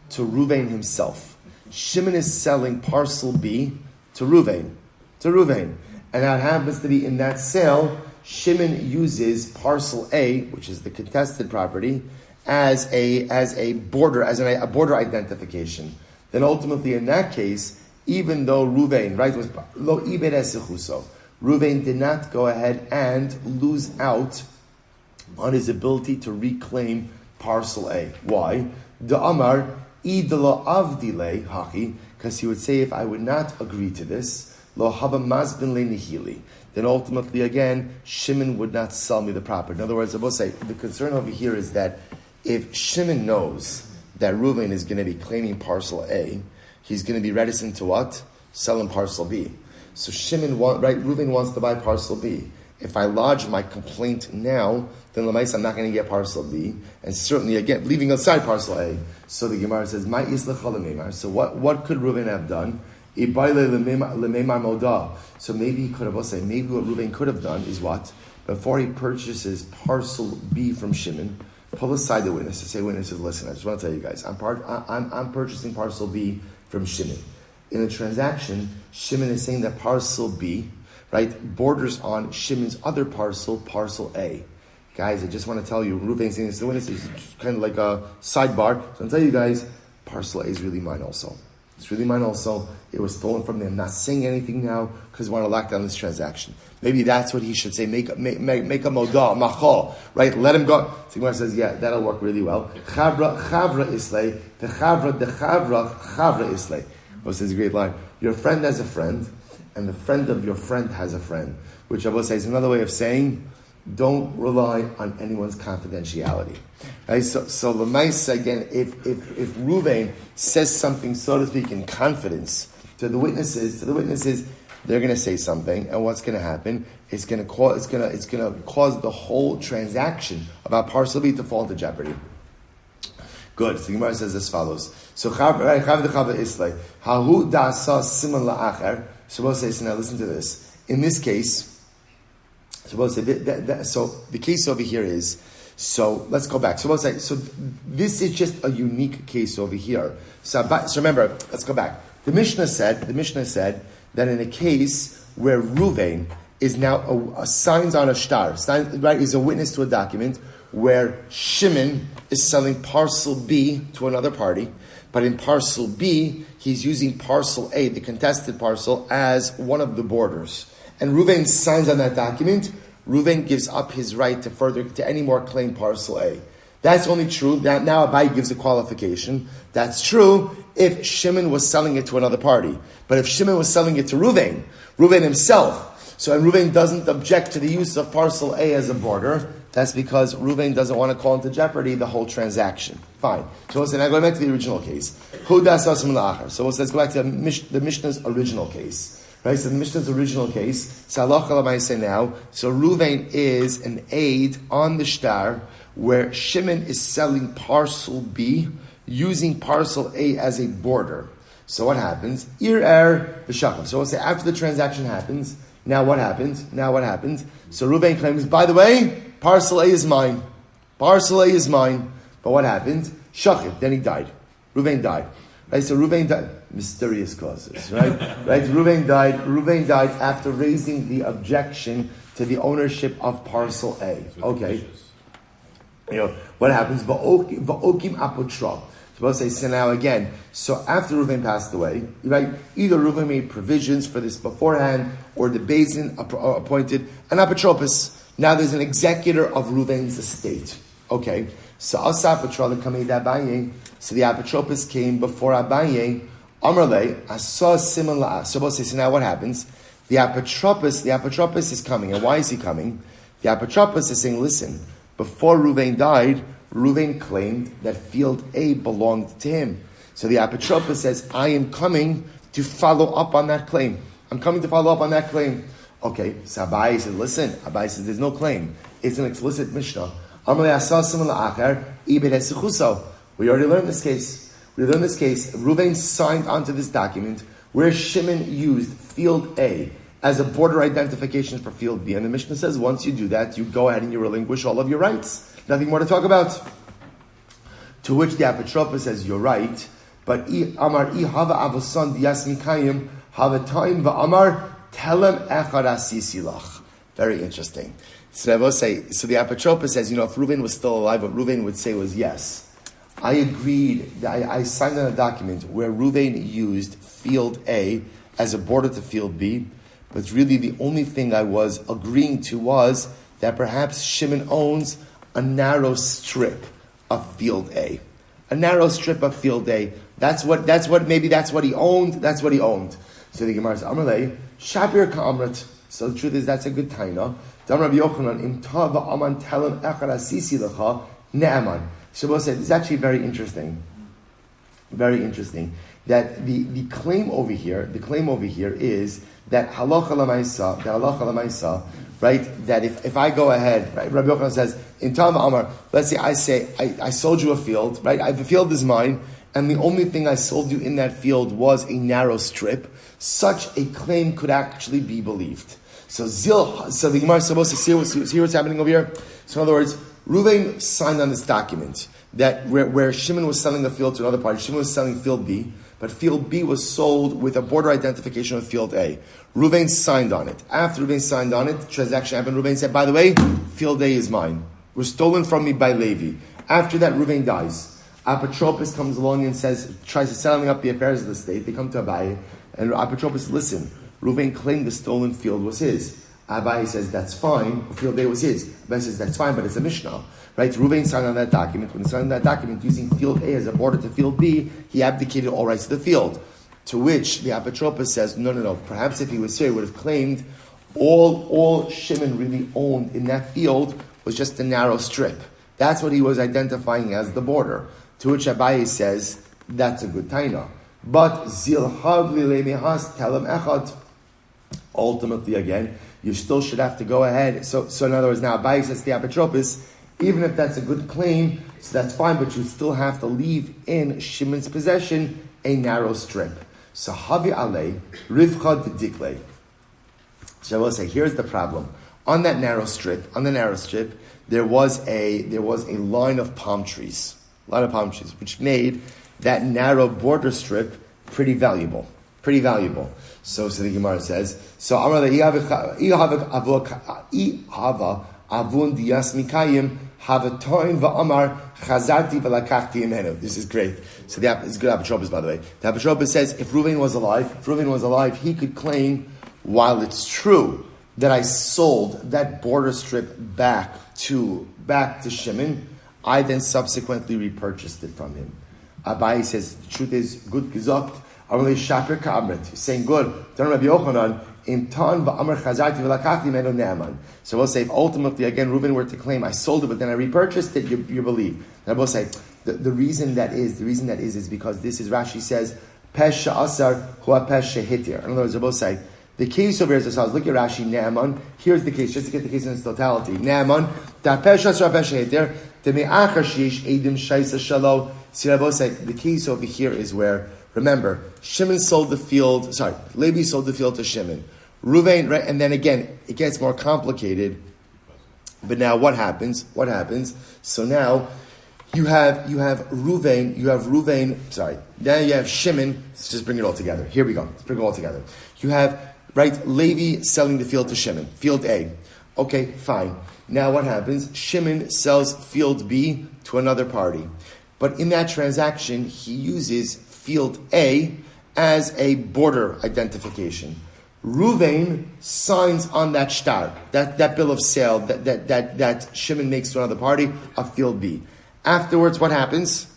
to Ruvain himself? Shimon is selling parcel B to Ruvain. And that happens to be in that sale, Shimon uses parcel A, which is the contested property, as a border identification. Then ultimately in that case, even though Ruvain, right, was lo ibed zechus, Ruvain did not go ahead and lose out on his ability to reclaim parcel A. Why? The Amar idla avdile haki, because he would say, if I would not agree to this, lo haba mazbin le nihili, then ultimately again Shimon would not sell me the property. In other words, I will say the concern over here is that if Shimon knows that Ruvain is going to be claiming parcel A, he's going to be reticent to what? Sell him parcel B. So Ruvain wants to buy parcel B. If I lodge my complaint now, then Lamais, I'm not going to get parcel B, and certainly again leaving aside parcel A. So the Gemara says, "My islecha." So what could Ruvain have done? So maybe he could have said, maybe what Ruvain could have done is what? Before he purchases parcel B from Shimon, pull aside the witness to say, witnesses, listen, I just want to tell you guys, I'm purchasing parcel B from Shimon. In a transaction, Shimon is saying that parcel B, right, borders on Shimon's other parcel A. Guys, I just want to tell you, Ruvain saying this to the witness is kind of like a sidebar. So I'll tell you guys, parcel A is really mine also. It's really mine also. It was stolen from me. I'm not saying anything now because I want to lock down this transaction. Maybe that's what he should say. Make a modah, machol, right? Let him go. So Gemara says, yeah, that'll work really well. Chavra islay, the chavra islay. This is a great line. Your friend has a friend, and the friend of your friend has a friend. Which I will say is another way of saying, don't rely on anyone's confidentiality. Right? So Lamais, again, if Ruvain says something, so to speak, in confidence to the witnesses, they're going to say something, and what's going to happen? It's going to cause the whole transaction about parcel B to fall into jeopardy. Good. So the Gemara says as follows. So Chav Islay, Hahu Dasa Siman La'achar. So we'll say, so now listen to this. In this case, so we'll say so the case over here is, so let's go back. So we'll say, so this is just a unique case over here. So remember, let's go back. The Mishnah said that in a case where Ruvain is now signs on a shtar, right, is a witness to a document where Shimon is selling parcel B to another party, but in parcel B, he's using parcel A, the contested parcel, as one of the borders. And Ruvain signs on that document. Ruvain gives up his right to any more claim parcel A. That's only true. Now Abai gives a qualification. That's true if Shimon was selling it to another party. But if Shimon was selling it to Ruvain himself, and Ruvain doesn't object to the use of parcel A as a border, that's because Ruvain doesn't want to call into jeopardy the whole transaction. Fine. So we'll say, now going back to the original case. So let's go back to the Mishnah's original case. Right, so the Mishnah's original case, so Ruvain is an aid on the shtar where Shimon is selling parcel B using parcel A as a border. So what happens? So we'll say after the transaction happens, now what happens? So Ruvain claims, by the way, parcel A is mine. But what happened? Shachid, then he died. Ruvain died. Right, so Ruvain died. Mysterious causes, right? Right. Ruvain died after raising the objection to the ownership of parcel A. Okay. What happens? Va'okim apotra. So we'll say, so now again, so after Ruvain passed away, right? Either Ruvain made provisions for this beforehand, or the Basin appointed an apotropos. Now there's an executor of Ruvain's estate. Okay. So Asapatra Kamei Abaye. So the apotropos came before Abaye. Amrle, Asa Siman La'ah. So we'll say, so now what happens? The apotropos is coming. And why is he coming? The apotropos is saying, listen, before Ruvain died, Ruvain claimed that field A belonged to him. So the apotropos says, I am coming to follow up on that claim. Okay, so Abai says, listen, Abai says there's no claim. It's an explicit Mishnah. We already learned this case. Reuven signed onto this document where Shimon used field A as a border identification for field B. And the Mishnah says once you do that, you go ahead and you relinquish all of your rights. Nothing more to talk about. To which the apotropos says, you're right, but Amar hava avosan dias mikayim hava time va'amar telem echad asisi lach. Very interesting. So the apotropos says, if Reuven was still alive, what Reuven would say was, yes, I agreed, I signed on a document where Reuven used field A as a border to field B, but really the only thing I was agreeing to was that perhaps Shimon owns a narrow strip of field A. A narrow strip of field A. That's what he owned. So the Gemara says, Amalei, Shabir Ka'amrat. So the truth is, that's a good taina. Rabbi Yochanan, Im Tava Aman Telem Echad Asisi Lecha Ne'aman. Shabbos said, it's actually very interesting. Very interesting. That the claim over here is that halacha l'maisa, right? That if I go ahead, right? Rabbi Yochanan says, in Tava Amar, let's say I sold you a field, right? The field is mine, and the only thing I sold you in that field was a narrow strip. Such a claim could actually be believed. So the Gemara is supposed to see what's happening over here. So in other words, Reuven signed on this document that where Shimon was selling the field to another party, Shimon was selling field B, but field B was sold with a border identification of field A. Reuven signed on it. After Reuven signed on it, the transaction happened. Reuven said, by the way, field A is mine. It was stolen from me by Levi. After that, Reuven dies. Apotropos comes along and tries to settling up the affairs of the state. They come to Abaye, and Apotropos says, listen, Reuven claimed the stolen field was his. Abaye says, that's fine. Field A was his. Abaye says, that's fine, but it's a Mishnah. Right? Reuven signed on that document. When he signed on that document using field A as a border to field B, he abdicated all rights to the field. To which the apotropos says, no. Perhaps if he was here, he would have claimed all Shimon really owned in that field was just a narrow strip. That's what he was identifying as the border. To which Abaye says, that's a good taina. But zilhav lilemehas telem echad. Ultimately, again, you still should have to go ahead. So in other words, now Abaye says to the apotropos, even if that's a good claim, so that's fine, but you still have to leave in Shimon's possession a narrow strip. So havi alei rivchad dikle. So I will say, here's the problem. On the narrow strip, there was a line of palm trees, which made that narrow border strip pretty valuable. So the Gemara says, so Amar avun dias mikayim havatoin va'amar chazarti v'lakachti imenu. This is great. So it's good apotropos, by the way. The apotropos says if Reuven was alive, he could claim, while it's true that I sold that border strip back to Shimon, I then subsequently repurchased it from him. Abaye says the truth is good gesagt. He's saying good. Rabbi Yochanan. So we'll say if ultimately again Reuven were to claim I sold it but then I repurchased it, you believe. And we'll say the reason that is because this is Rashi says pesha asar hua pesha hitir. In other words, we'll say the case over here is as follows. Look at Rashi Ne'aman. Here's the case, just to get the case in its totality. Ne'aman da pesha asar pesha hitir the me'achar sheish edim shaisa shalo. See, I will say the case over here is where, remember, Levi sold the field to Shimon. Reuven, right, and then again, it gets more complicated. But now what happens? So now you have Reuven, now you have Shimon. Let's just bring it all together. Here we go. Let's bring it all together. You have, right, Levi selling the field to Shimon, field A. Okay, fine. Now what happens? Shimon sells field B to another party. But in that transaction, he uses field A as a border identification. Reuven signs on that shtar, that bill of sale that Shimon makes to another party of field B. Afterwards, what happens?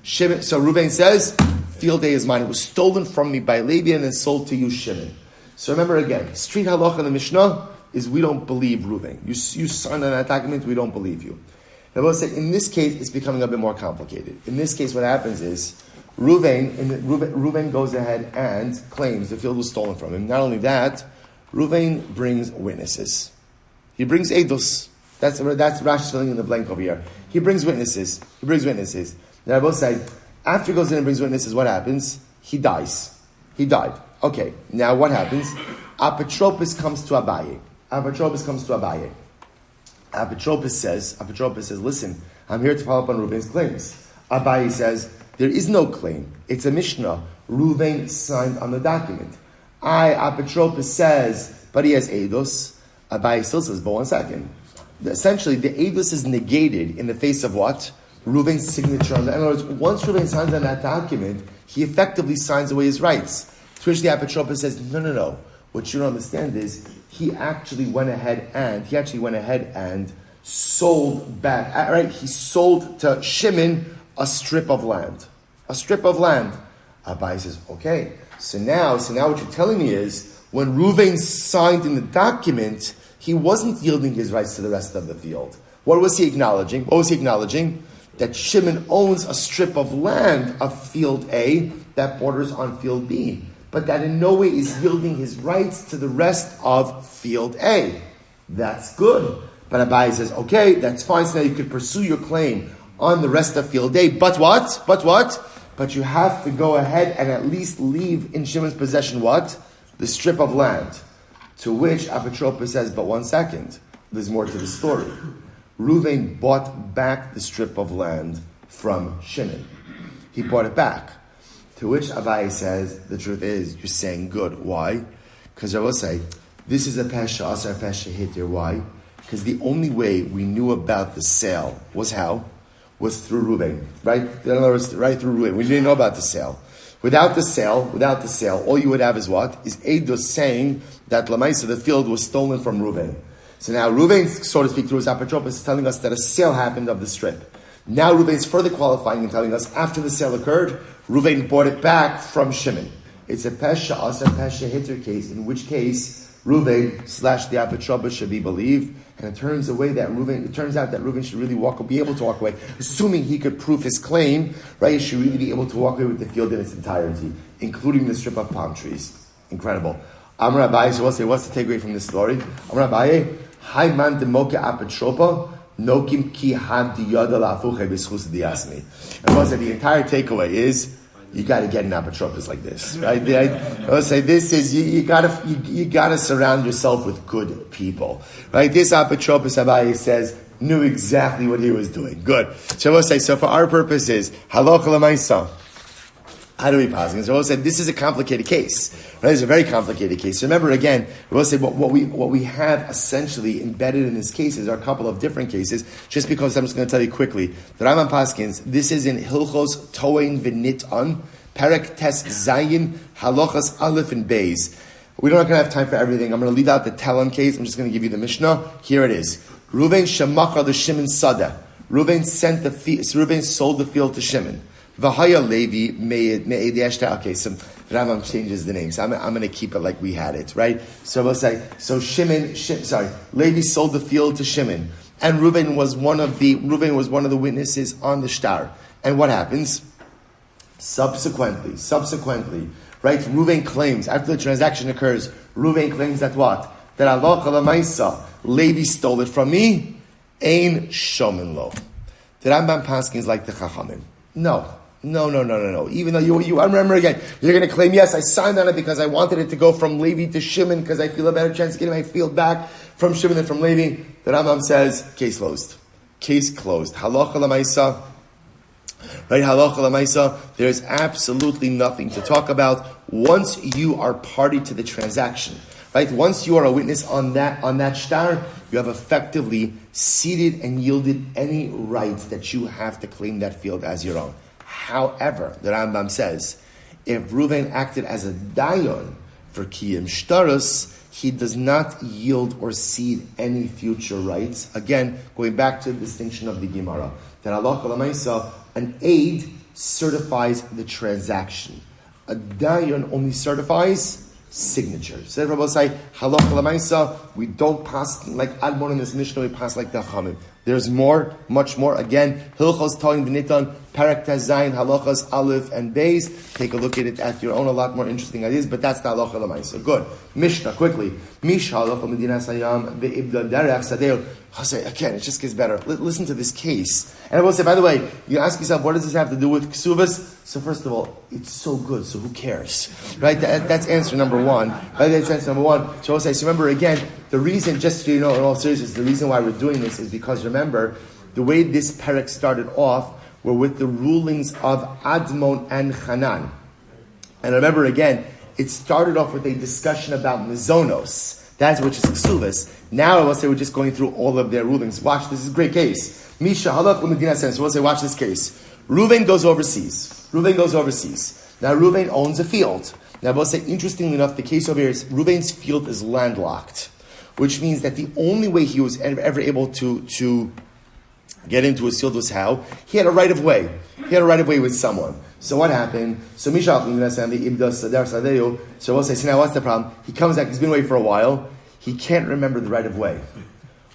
Shimon. So Reuven says, field A is mine. It was stolen from me by Levi and then sold to you, Shimon. So remember again, street halacha in the Mishnah is we don't believe Reuven. You sign on that document, we don't believe you. Now, we'll say in this case, it's becoming a bit more complicated. In this case, what happens is Reuven goes ahead and claims the field was stolen from him. Not only that, Reuven brings witnesses. He brings edus. That's Rashi filling in the blank over here. He brings witnesses. The Rabbi said, after he goes in and brings witnesses, what happens? He dies. He died. Okay, now what happens? Apotropos comes to Abaye. Apotropos says, listen, I'm here to follow up on Reuven's claims. Abaye says, there is no claim. It's a Mishnah. Reuven signed on the document. Apotropos says, but he has eidos. Abaye still says, but one second. Essentially, the eidos is negated in the face of what? Reuven's signature on the. In other words, once Reuven signs on that document, he effectively signs away his rights. To which the Apotropos says, no. What you don't understand is he actually went ahead and sold back. Right? He sold to Shimon a strip of land. Abaye says, okay. So now what you're telling me is when Reuven signed in the document, he wasn't yielding his rights to the rest of the field. What was he acknowledging? That Shimon owns a strip of land of field A that borders on field B, but that in no way is yielding his rights to the rest of field A. That's good. But Abaye says, okay, that's fine. So now you could pursue your claim on the rest of field A. But what? But you have to go ahead and at least leave in Shimon's possession what? The strip of land. To which Apotropos says, but one second, there's more to the story. Reuven bought back the strip of land from Shimon. He bought it back. To which Abaye says, the truth is, you're saying good. Why? Because I will say, this is a pesha, asar pesha hit here. Why? Because the only way we knew about the sale was how? Was through Reuven. Right? In other words, right through Reuven. We didn't know about the sale. Without the sale, all you would have is what? Is Eidos saying that Lamaisa, the field, was stolen from Reuven. So now Reuven, so to speak, through his Apotropos, is telling us that a sale happened of the strip. Now Reuven is further qualifying and telling us after the sale occurred, Reuven bought it back from Shimon. It's a pesha, asar pesha hitter case, in which case Reuven / the Apotropos should be believed, and it turns out that Reuven should really be able to walk away, assuming he could prove his claim, right? He should really be able to walk away with the field in its entirety, including the strip of palm trees. Incredible. Amar Abaye, so we'll say, what's the takeaway from this story? Amar Abaye, Hai man demoke apotropa, nokim ki had the yada lafuche b'schus diasmi. And we'll say the entire takeaway is, you got to get an apotropos like this, right? I'll say this is you got to surround yourself with good people, right? This apotropos, Abaye says, knew exactly what he was doing. Good. So we'll say, so for our purposes, halacha l'maisa. How do we pause? So we'll say this is a complicated case, right? It's a very complicated case. Remember again, we'll say what we have essentially embedded in this case is are a couple of different cases. Just because I'm just going to tell you quickly, the Rambam Paskins, this is in Hilchos Toein V'Nitan, Perek Tes Zayin, Halachas Aleph and Beis. We're not going to have time for everything. I'm going to leave out the Talon case. I'm just going to give you the Mishnah. Here it is. Reuven Shemachar the Shimon Sada. Reuven sold the field to Shimon. V'haya Levi me'ed yeshta. Okay, so Rambam changes the name. So I'm going to keep it like we had it, right? So we'll say, Levi sold the field to Shimon, and Reuven was one of the witnesses on the shtar. And what happens? Subsequently, right? Reuven claims after the transaction occurs. Reuven claims that what? That Allah Kalamaisa, Levi stole it from me. Ein shomen lo. The Rambam Paskins like the Chachamim. No. Even though you I remember again, you're going to claim, yes, I signed on it because I wanted it to go from Levi to Shimon because I feel a better chance of getting my field back from Shimon than from Levi. The Rambam says, case closed. Halacha l'maisa. Right, halacha l'maisa. There's absolutely nothing to talk about once you are party to the transaction. Right, once you are a witness on that shtar, you have effectively ceded and yielded any rights that you have to claim that field as your own. However, the Rambam says, if Reuven acted as a dayan for kiyum shtaros, he does not yield or cede any future rights. Again, going back to the distinction of the Gemara, that Allah Kalamaisa, an aid certifies the transaction. A dayan only certifies signature. So Rabbi say, halacha l'maisa, we don't pass like Admon in this Mishnah, we pass like the Chachamim. There's more, much more. Again, Hilchos Toein V'Nitan, Parak Tazayin, Halachas, Aleph, and Beis. Take a look at it at your own, a lot more interesting ideas, but that's the halacha l'maisa. Good. Mishnah, quickly. Mish halacha medina sayam ve'ibda derech sadeo. Again, it just gets better. Listen to this case. And I will say, by the way, you ask yourself, what does this have to do with Kesuvos? So first of all, it's so good, so who cares? Right? That's answer number one. Right? That's answer number one. So I will say, so remember again, the reason, just so you know, in all seriousness, the reason why we're doing this is because remember, the way this parak started off were with the rulings of Admon and Hanan. And remember again, it started off with a discussion about Mizonos. That's which is Kesuvos. Now I will say we're just going through all of their rulings. Watch, this is a great case. Misha halach u'medina says. So we'll say, watch this case. Reuven goes overseas. Now Reuven owns a field. Now we'll say, interestingly enough, the case over here is Reuven's field is landlocked, which means that the only way he was ever able to get into his field was how? He had a right of way. He had a right of way with someone. So what happened? So Misha so we'll say, so now what's the problem? He comes back, he's been away for a while. He can't remember the right of way.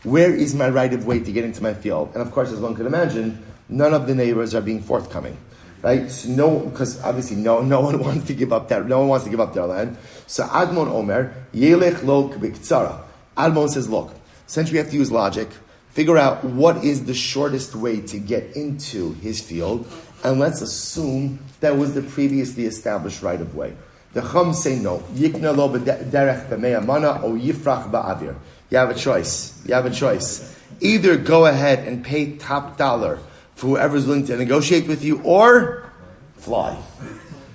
Where is my right of way to get into my field? And of course, as one could imagine, none of the neighbors are being forthcoming. Right? So because obviously no one wants to give up their land. So Admon Omer, Yelech lo k'biktzara. Admon says, look, since we have to use logic, figure out what is the shortest way to get into his field, and let's assume that was the previously established right of way. The Chum say no. Yikna lo b'derech b'mei mana o yifrach ba'avir. You have a choice. Either go ahead and pay top dollar for whoever's willing to negotiate with you, or fly.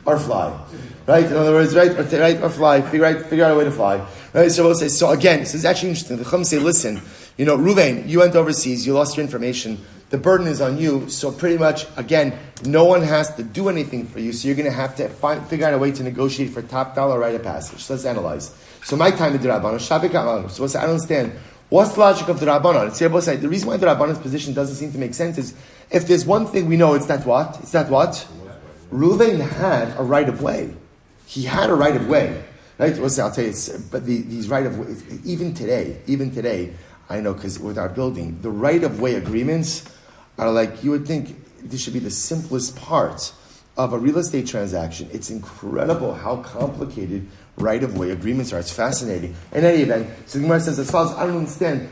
Right? In other words, right, or fly. Figure out a way to fly. Right? So we'll say, so again, this is actually interesting. The Chum say, listen, Reuven, you went overseas, you lost your information, the burden is on you, so pretty much, again, no one has to do anything for you, so you're going to have to figure out a way to negotiate for top dollar rite of passage. So let's analyze. So my time is the Rabbanon, Shabbat Ka'an. So we'll say, I don't understand. What's the logic of the Rabbanon? It's here, the reason why the Rabbanon's position doesn't seem to make sense is, if there's one thing we know, it's that what? Reuven had a right of way. He had a right of way. Right? I'll tell you, but these right of way, even today, I know, because with our building, the right of way agreements are like, you would think this should be the simplest part of a real estate transaction. It's incredible how complicated right of way agreements are. It's fascinating. In any event, so the Gemara says as follows, I don't understand.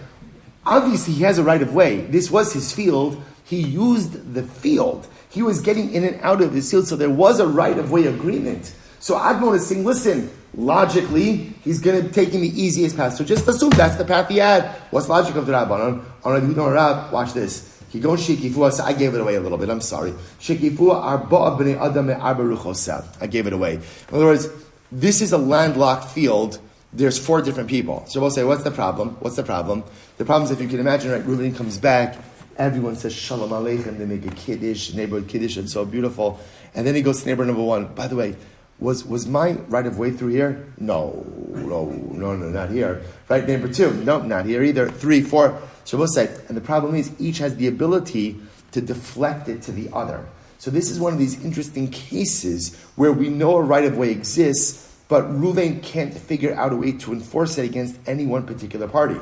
Obviously, he has a right of way. This was his field. He used the field. He was getting in and out of his field, so there was a right of way agreement. So Admon is saying, listen, logically, he's going to take him the easiest path. So just assume that's the path he had. What's the logic of the Rabbanon? Watch this. He goes shikifuah. So I gave it away a little bit. I'm sorry. Shikifuah arba'a b'nei adam me'arba ruchosav. I gave it away. In other words, this is a landlocked field. There's 4 different people. So we'll say, what's the problem? The problem is, if you can imagine, right, Reuven comes back, everyone says shalom aleichem, they make a kiddush, neighborhood kiddush, it's so beautiful. And then he goes to neighbor number 1. By the way, was my right of way through here? No, not here. Right, neighbor 2, no, not here either. 3, 4. So we'll say, and the problem is, each has the ability to deflect it to the other. So this is one of these interesting cases where we know a right of way exists, but Reuven can't figure out a way to enforce it against any one particular party.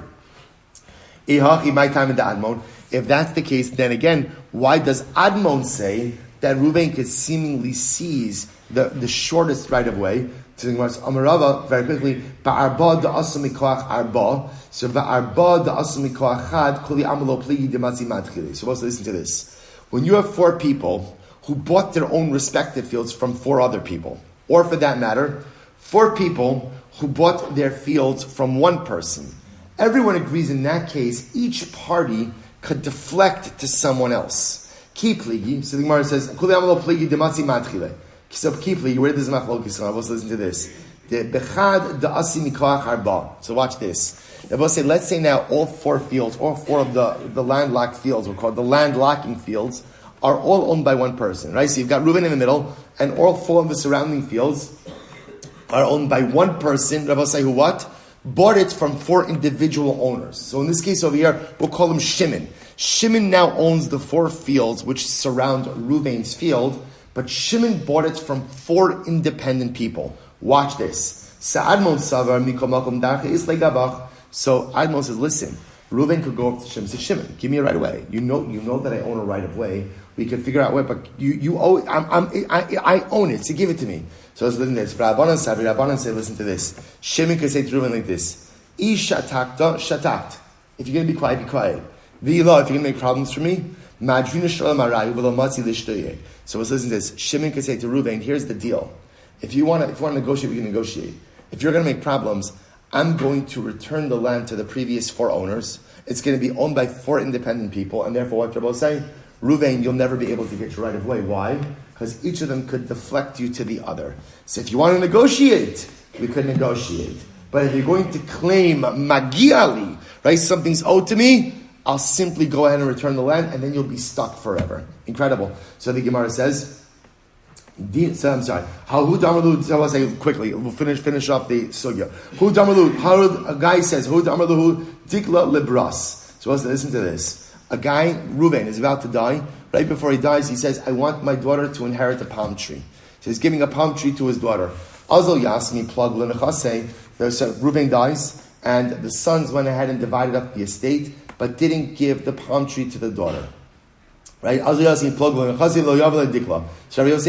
My time in the Admon. If that's the case, then again, why does Admon say that Reuven could seemingly seize the shortest right of way? To the Gemara's Amarava, very quickly, Ba'arba da'asum mikoach arba. So Ba'arba da'asum mikoach chad, kuli amalo pligi dematzi madchili. So let's listen to this. When you have 4 people who bought their own respective fields from 4 other people, or for that matter, 4 people who bought their fields from 1 person, everyone agrees in that case, each party could deflect to someone else. Ki pligi, so the Gemara says, kuli amalo pligi dematzi madchili. So where does machlokes come? Let's listen to this. So watch this. Let's say now all 4 fields, all 4 of the landlocked fields, we're called the landlocking fields, are all owned by 1 person, right? So you've got Reuven in the middle, and all 4 of the surrounding fields are owned by 1 person. Rabbi say who what? Bought it from 4 individual owners. So in this case over here, we'll call him Shimon. Shimon now owns the 4 fields which surround Reuven's field. But Shimon bought it from 4 independent people. Watch this. So Admon says, listen, Reuven could go up to Shimon and say, Shimon, give me a right of way. You know that I own a right of way we could figure out what. But you owe. I own it. So give it to me. So let's listen to this. Rabbanan say, listen to this. Shimon could say to Reuven like this: Ish shatakta shatakt. If you're going to be quiet, be quiet. V'ila, if you're going to make problems for me, madrina shalom arayu v'lo matzi lishtoye. So let's listen to this. Shimon could say to Reuven, here's the deal. If you want to negotiate, we can negotiate. If you're going to make problems, I'm going to return the land to the previous 4 owners. It's going to be owned by 4 independent people, and therefore, what Rabbi say, Reuven, you'll never be able to get your right of way. Why? Because each of them could deflect you to the other. So if you want to negotiate, we could negotiate. But if you're going to claim magiali, right, something's owed to me, I'll simply go ahead and return the land, and then you'll be stuck forever. Incredible. So the Gemara says, I'm sorry. How who damarlu? I'll say quickly. We'll finish off the sugya. Who damarlu? How a guy says who damarlu dikla libras. So let's listen to this. A guy, Reuven, is about to die. Right before he dies, he says, "I want my daughter to inherit a palm tree." So he's giving a palm tree to his daughter. Azal yasmi plug lenachase. Reuven dies, and the sons went ahead and divided up the estate, but didn't give the palm tree to the daughter. Right? So Rabbi Yosef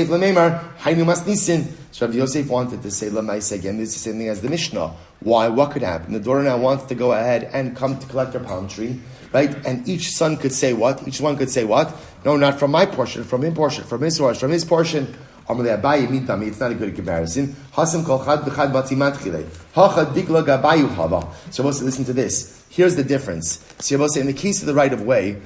Lamemar, Hainu Masnisin. So Rabbi Yosef wanted to say Lamaisa again. This is the same thing as the Mishnah. Why? What could happen? The daughter now wants to go ahead and come to collect her palm tree, right? And each son could say what? Each one could say what? No, not from my portion, from his portion, from his portion, from his portion. It's not a good comparison. So listen to this. Here's the difference. So in the case of the right of way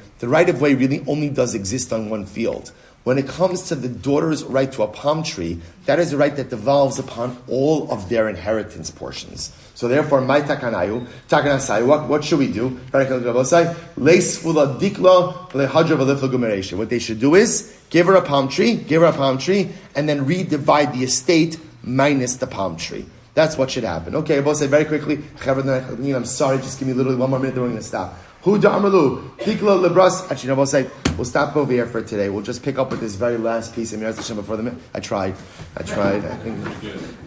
really only does exist on one field. When it comes to the daughter's right to a palm tree, that is a right that devolves upon all of their inheritance portions. So therefore, my takanayu, what should we do? What they should do is give her a palm tree, and then redivide the estate minus the palm tree. That's what should happen. Okay, I'll say very quickly. I'm sorry, just give me literally 1 more minute, then we're going to stop. Hu da'amalu, tikla lebras. Actually, no, we'll stop over here for today. We'll just pick up with this very last piece of Yudit Ben Zev before the minute. I tried. I think.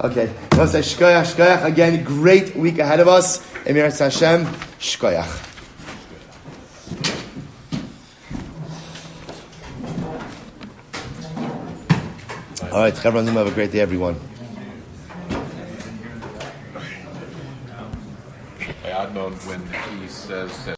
Okay. We'll say shkoyach. Again, great week ahead of us. Emir Hashem, shkoyach. All right, Chavran, have a great day, everyone. I've known when he says that